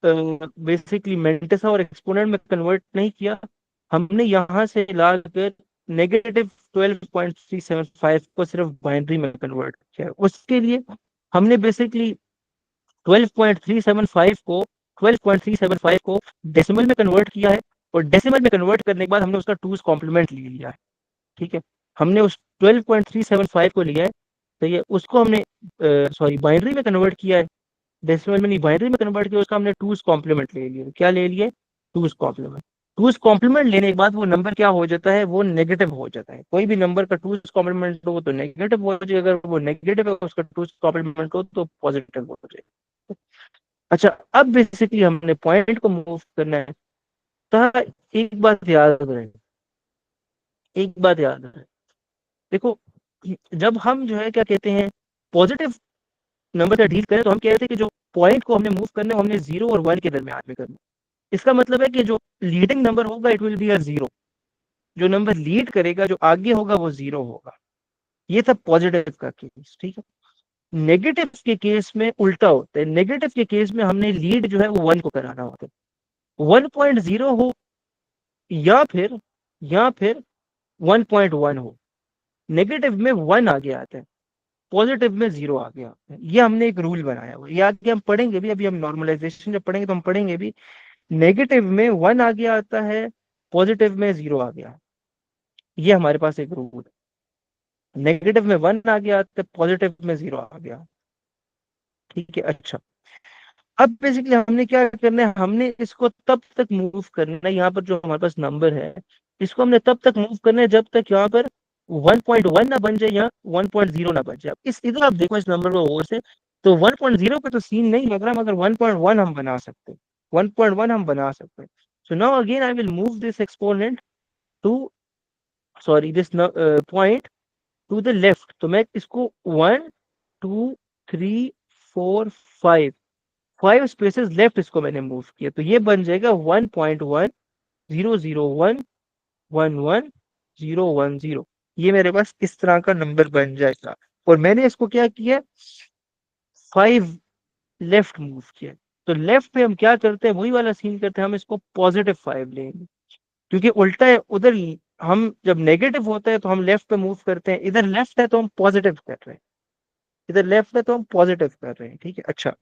बेसिकली मेंटेसा और एक्सपोनेंट में कन्वर्ट नहीं किया, हमने यहाँ से लाकर -12.375 को सिर्फ बाइनरी में कन्वर्ट किया। उसके लिए हमने बेसिकली 12.375 को डेसिमल में कन्वर्ट किया है, और डेसिमल में कन्वर्ट करने के बाद हमने उसका टूज कॉम्प्लीमेंट ले लिया है। ठीक है, हमने उस 12.375 को लिया है, तो ये उसको हमने सॉरी बाइनरी में कन्वर्ट किया है, डेसिमल में नहीं, बाइनरी में कन्वर्ट किया, उसका हमने टूज कॉम्प्लीमेंट ले लिया। क्या ले लिए, टूज कॉम्प्लीमेंट। टूज कॉम्प्लीमेंट लेने के बाद वो नंबर क्या हो जाता है, वो नेगेटिव हो जाता है। कोई भी नंबर का टूज कॉम्प्लीमेंट हो तो नेगेटिव हो जाएगा, अगर वो नेगेटिव है उसका टूज कॉम्प्लीमेंट हो तो पॉजिटिव हो जाएगा। अच्छा, अब बेसिकली हमने पॉइंट को मूव करना है, तो एक बात याद रहे, एक बात याद रहे, देखो, जब हम जो है क्या कहते हैं, पॉजिटिव नंबर से डील करें, तो हम कह रहे थे कि जो पॉइंट को हमने मूव करना है, हमने 0 और 1 के दरमियान में करना है। इसका मतलब है कि जो लीडिंग नंबर होगा इट विल बी अ 0, जो नंबर लीड करेगा, जो आगे होगा वो 0 होगा। ये था पॉजिटिव का केस। ठीक है, नेगेटिव के केस में उल्टा होता है, नेगेटिव के केस में हमने लीड जो है वो 1 को कराना होता है। 1.0 हो या फिर 1.1 हो, नेगेटिव में 1 आगे आता है, पॉजिटिव में 0 आगे आता है। ये हमने एक रूल बनाया हुआ है, ये आगे हम पढ़ेंगे भी, अभी हम नॉर्मलाइजेशन जब पढ़ेंगे तो हम पढ़ेंगे भी। नेगेटिव में 1 आगे आता है, पॉजिटिव में 0 आ गया, ये हमारे पास एक रूल है। नेगेटिव में 1 आ गया तो पॉजिटिव में 0 आ गया। ठीक है, अच्छा, अब बेसिकली हमने क्या करना है, हमने इसको तब तक मूव करना है, यहाँ पर जो हमारे पास नंबर है, इसको हमने तब तक मूव करना है जब तक यहाँ पर 1.1 ना बन जाए या 1.0 ना बन जाए। इस इधर आप देखो इस नंबर को ओर से, तो 1.0 पे तो सीन नहीं लग रहा, मगर 1.1 हम बना सकते हैं, 1.1 हम बना सकते हैं। So now again I will move this exponent to, sorry this point to the left. तो मैं इसको 1 2 3 4 5 5 स्पेसेस लेफ्ट इसको मैंने मूव किया, तो ये बन जाएगा 1.1 0 0 1 1 1 010, ये मेरे पास इस तरह का नंबर बन जाएगा। और मैंने इसको क्या किया, 5 लेफ्ट मूव किया। तो लेफ्ट पे हम क्या करते हैं, वही वाला सीन करते हैं, हम इसको +5 लेंगे, क्योंकि उल्टा है उधर। हम जब नेगेटिव होता है तो हम लेफ्ट पे मूव करते हैं, इधर लेफ्ट है तो हम पॉजिटिव कर रहे हैं, इधर लेफ्ट है तो हम पॉजिटिव कर रहे हैं, ठीक है। अच्छा,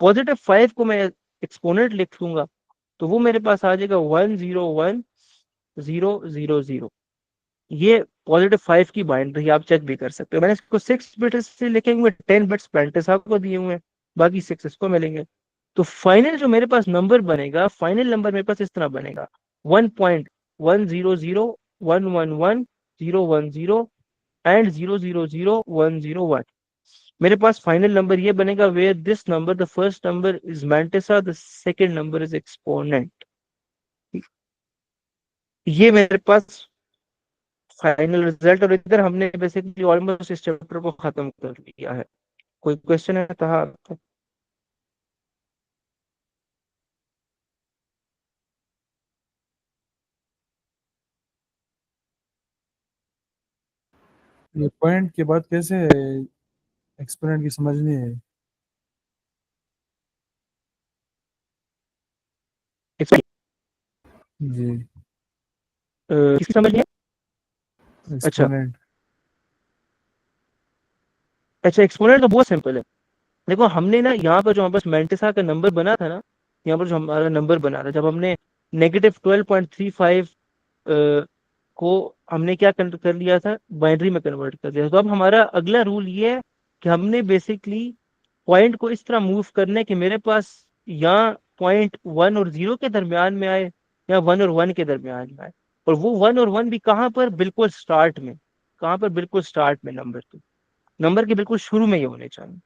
+5 को मैं एक्सपोनेंट लिख लूंगा, तो वो मेरे पास आ जाएगा 101000। ये +5 की बाइनरी आप चेक भी कर सकते हो। मैंने इसको 6 बिट से लिखे हुए, 10 बिट्स पेंटेसा को दिए हुए हैं, बाकी 6 इसको मिलेंगे। तो फाइनल जो मेरे पास नंबर बनेगा, फाइनल नंबर मेरे पास इस तरह बनेगा, 1.100111 010 एंड 000101। मेरे पास फाइनल नंबर ये बनेगा, where this number, the first number is mantissa, the second number is exponent. ये मेरे पास फाइनल रिजल्ट। और इधर हमने बेसिकली ऑलमोस्ट इस चैप्टर को खत्म कर लिया है। कोई क्वेश्चन है कहा आपका? ये पॉइंट के बाद कैसे एक्सपेरिमेंट की समझनी है? इसमें, जी। किसकी समझ नहीं है? अच्छा, एक्सपोनेंट। अच्छा, एक्सपोनेंट तो बहुत सिंपल है। देखो हमने ना यहाँ पर जो हमारे पास मैंटिसा का नंबर बना था ना, यहाँ पर जो हमारा नंबर बना था, जब हमने -12.35 को हमने क्या कर लिया था, बाइनरी में कन्वर्ट कर दिया। तो अब हमारा अगला रूल ये है कि हमने बेसिकली पॉइंट को इस तरह मूव करना है कि मेरे पास यहाँ .1 और 0 के दरमियान में आए, या 1 और 1 के दरमियान में आए। और वो 1 और 1 भी कहाँ पर, बिल्कुल स्टार्ट में। कहाँ पर, बिल्कुल स्टार्ट में, नंबर के बिल्कुल शुरू में ये होने चाहिए।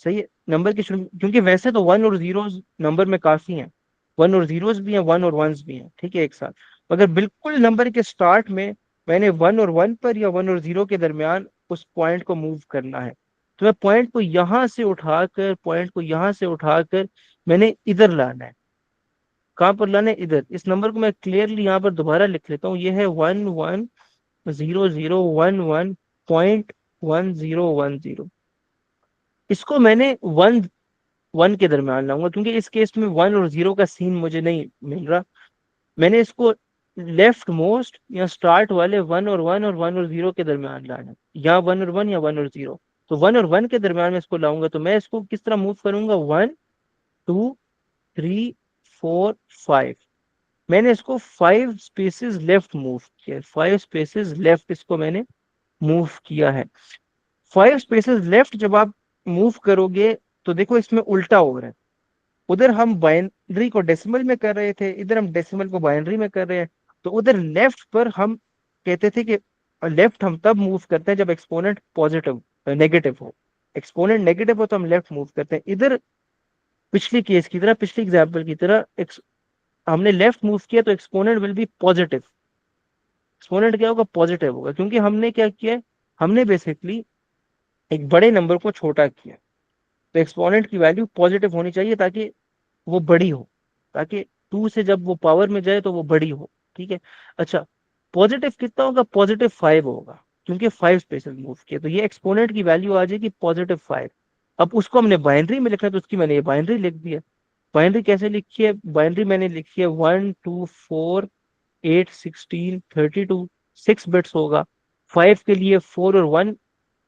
सही है, नंबर के शुरू, क्योंकि वैसे तो 1 और 0 नंबर में काफी हैं, 1 और 0 भी हैं, 1 और 1 भी हैं, ठीक है, एक साथ। मगर बिल्कुल नंबर के स्टार्ट में मैंने 1 और 1 पर या 1 और 0 के दरमियान उस पॉइंट को मूव करना है। तो मैं पॉइंट को यहां से उठाकर मैंने इधर लाना है। कहाँ पर लाना है, इधर। इस नंबर को मैं क्लियरली यहाँ पर दोबारा लिख लेता हूँ, ये है 110011.1010। इसको मैंने 1 1 के दरमियान लाऊंगा, क्योंकि इस केस में 1 और 0 का सीन मुझे नहीं मिल रहा। मैंने इसको लेफ्ट मोस्ट या स्टार्ट वाले 1 और 1 और 1 और 0 के दरमियान लाना है, या 1 और 1 या 1 और 0। तो 1 और 1 के दरमियान में इसको लाऊंगा, तो मैं इसको किस तरह मूव करूंगा, 1 2 3 4 5। मैंने इसको 5 स्पेसेस लेफ्ट मूव किया, 5 स्पेसेस लेफ्ट इसको मैंने मूव किया है। 5 स्पेसेस लेफ्ट जब आप मूव करोगे, तो देखो इसमें उल्टा हो रहा है। उधर हम बाइनरी को डेसिमल में कर रहे थे, इधर हम डेसिमल को बाइनरी में कर रहे हैं। तो उधर लेफ्ट पर हम कहते थे कि लेफ्ट हम तब मूव करते हैं जब एक्सपोनेंट पॉजिटिव नेगेटिव हो। एक्सपोनेंट नेगेटिव हो तो हम लेफ्ट मूव करते हैं। इधर पिछली केस की तरह, पिछली एग्जाम्पल की तरह, हमने लेफ्ट मूव किया तो exponent will be positive. Exponent क्या होगा, पॉजिटिव होगा, क्योंकि हमने क्या किया, हमने बेसिकली एक बड़े नंबर को छोटा किया। तो एक्सपोनेंट की वैल्यू पॉजिटिव होनी चाहिए, ताकि वो बड़ी हो, ताकि 2 से जब वो पावर में जाए तो वो बड़ी हो, ठीक है। अच्छा, पॉजिटिव कितना होगा, +5 होगा, क्योंकि 5 स्पेसेस मूव किए, तो ये एक्सपोनेंट की वैल्यू आ जाएगी +5। अब उसको हमने बाइनरी में लिखना है, तो उसकी मैंने ये बाइनरी लिख दिया। बाइनरी कैसे लिखी है, बाइनरी मैंने लिखी है 1 2 4 8 16 32, 6 बिट्स होगा। 5 के लिए 4 और 1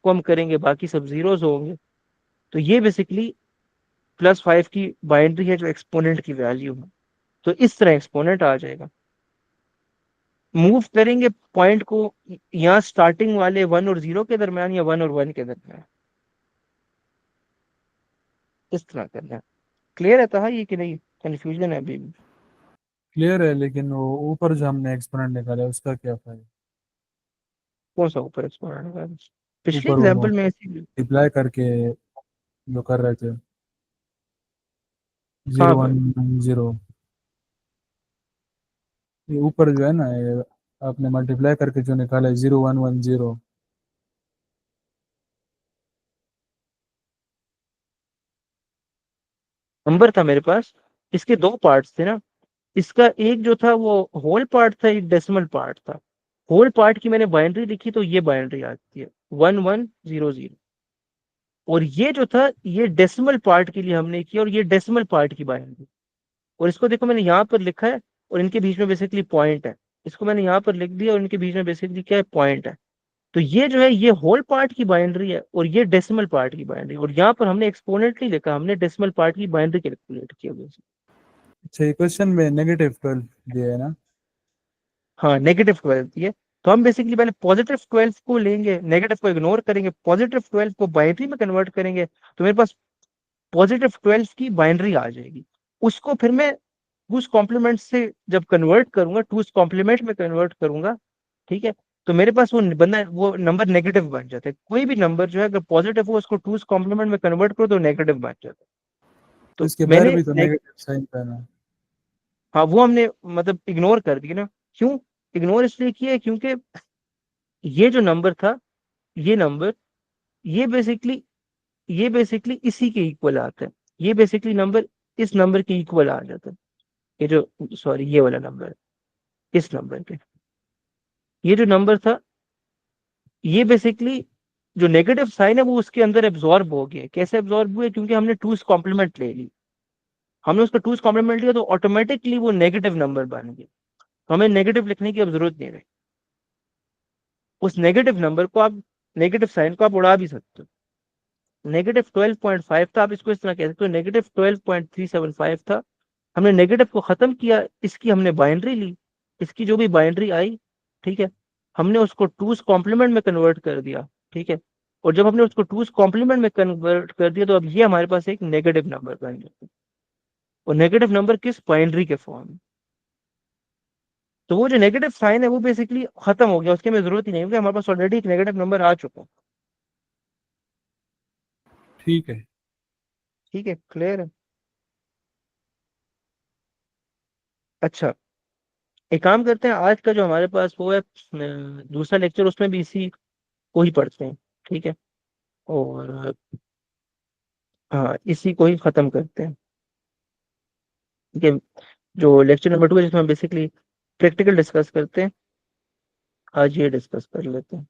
को हम करेंगे, बाकी सब जीरोस होंगे। तो ये बेसिकली +5 की बाइनरी है जो एक्सपोनेंट की वैल्यू है। तो इस तरह एक्सपोनेंट आ जाएगा। मूव करेंगे पॉइंट को यहाँ स्टार्टिंग वाले 1 और 0 के दरमियान, या 1 और 1 के दरमियान, इस तरह करना है। क्लियर है था ये कि नहीं, कंफ्यूजन है अभी भी? क्लियर है, लेकिन वो ऊपर जो हमने एक्सपोनेंट निकाला है उसका क्या फायदा? कौन सा ऊपर एक्सपोनेंट है? पिछले ऊपर वो एग्जाम्पल में ऐसी, मल्टीप्लाई करके जो कर रहे थे, कहाँ जीरो पर? One zero. ये ऊपर जो है ना, ये आपने मल्टीप्लाई करके जो निकाला है 0110। नंबर था मेरे पास, इसके दो पार्ट्स थे ना। इसका एक जो था वो होल पार्ट था, एक डेसिमल पार्ट था। होल पार्ट की मैंने बाइनरी लिखी तो ये बाइनरी आती है 1100। और ये जो था ये डेसिमल पार्ट के लिए हमने किया, और ये डेसिमल पार्ट की बाइनरी। और इसको देखो मैंने यहाँ पर लिखा है, और इनके बीच में बेसिकली पॉइंट है। इसको मैंने यहाँ पर लिख दिया और इनके बीच में बेसिकली क्या है, पॉइंट है। तो ये जो है ये होल पार्ट की बाइनरी है, और ये डेसिमल पार्ट की बाइनरी। और यहाँ पर हमने एक्सपोनेंट नहीं लिखा, हमने डेसिमल पार्ट की बाइनरी कैलकुलेट किया वैसे। अच्छा, ये क्वेश्चन में -12 दिया है ना? हाँ, -12 ये। तो हम बेसिकली पहले +12 को लेंगे, नेगेटिव को इग्नोर करेंगे, +12 को बाइनरी में कन्वर्ट करेंगे, तो मेरे पास +12 की बाइनरी आ जाएगी। उसको फिर मैं टूस कॉम्प्लीमेंट से जब कन्वर्ट करूंगा, टूस कॉम्प्लीमेंट में कन्वर्ट करूंगा, ठीक है, तो मेरे पास वो नंबर नेगेटिव बन जाता है। कोई भी नंबर जो है अगर पॉजिटिव हो उसको टूस कॉम्प्लीमेंट में कन्वर्ट करो तो नेगेटिव बन जाता है। तो तो इसके बाहर मैंने भी तो नेगेटिव साइन था ना? हाँ, वो हमने मतलब इग्नोर कर दिया ना। क्यों इग्नोर इसलिए किया है, क्योंकि ये जो नंबर था, ये नंबर, ये बेसिकली ये बेसिकली इसी के इक्वल आता है। ये बेसिकली नंबर इस नंबर के इक्वल आ जाता है। ये जो, सॉरी, ये वाला नंबर, इस नंबर के, ये जो नंबर था, ये बेसिकली जो नेगेटिव साइन है वो उसके अंदर एब्जॉर्ब हो गया। कैसे एब्जॉर्ब हुए, क्योंकि हमने टूस कॉम्प्लीमेंट ले ली। हमने उसका टूस कॉम्प्लीमेंट लिया तो ऑटोमेटिकली वो नेगेटिव नंबर बन गया। तो हमें नेगेटिव लिखने की अब जरूरत नहीं रही। उस नेगेटिव नंबर को आप, नेगेटिव साइन को आप उड़ा भी सकते हो। -12.5 था, आप इसको इस तरह कह सकते हो, -12.375 था। हमने नेगेटिव को खत्म किया, इसकी हमने बाइनरी ली, इसकी जो भी बाइनरी आई, ठीक है, हमने उसको टूस कॉम्प्लीमेंट में कन्वर्ट कर दिया, ठीक है। और जब हमने उसको टूस कॉम्प्लीमेंट में कन्वर्ट कर दिया तो अब ये हमारे पास एक नेगेटिव नंबर बन गया। और नेगेटिव नंबर किस, बाइनरी के फॉर्म में। तो वो जो नेगेटिव साइन है वो बेसिकली खत्म हो गया, उसकी हमें जरूरत ही नहीं, क्योंकि हमारे पास ऑलरेडी एक नेगेटिव नंबर आ चुका है। ठीक है। ठीक है, क्लियर है। अच्छा, एक काम करते हैं, आज का जो हमारे पास वो है दूसरा लेक्चर, उसमें भी इसी को ही पढ़ते हैं, ठीक है। और हाँ, इसी को ही खत्म करते हैं, ठीक है। जो लेक्चर नंबर 2 है जिसमें हम बेसिकली प्रैक्टिकल डिस्कस करते हैं, आज ये डिस्कस कर लेते हैं।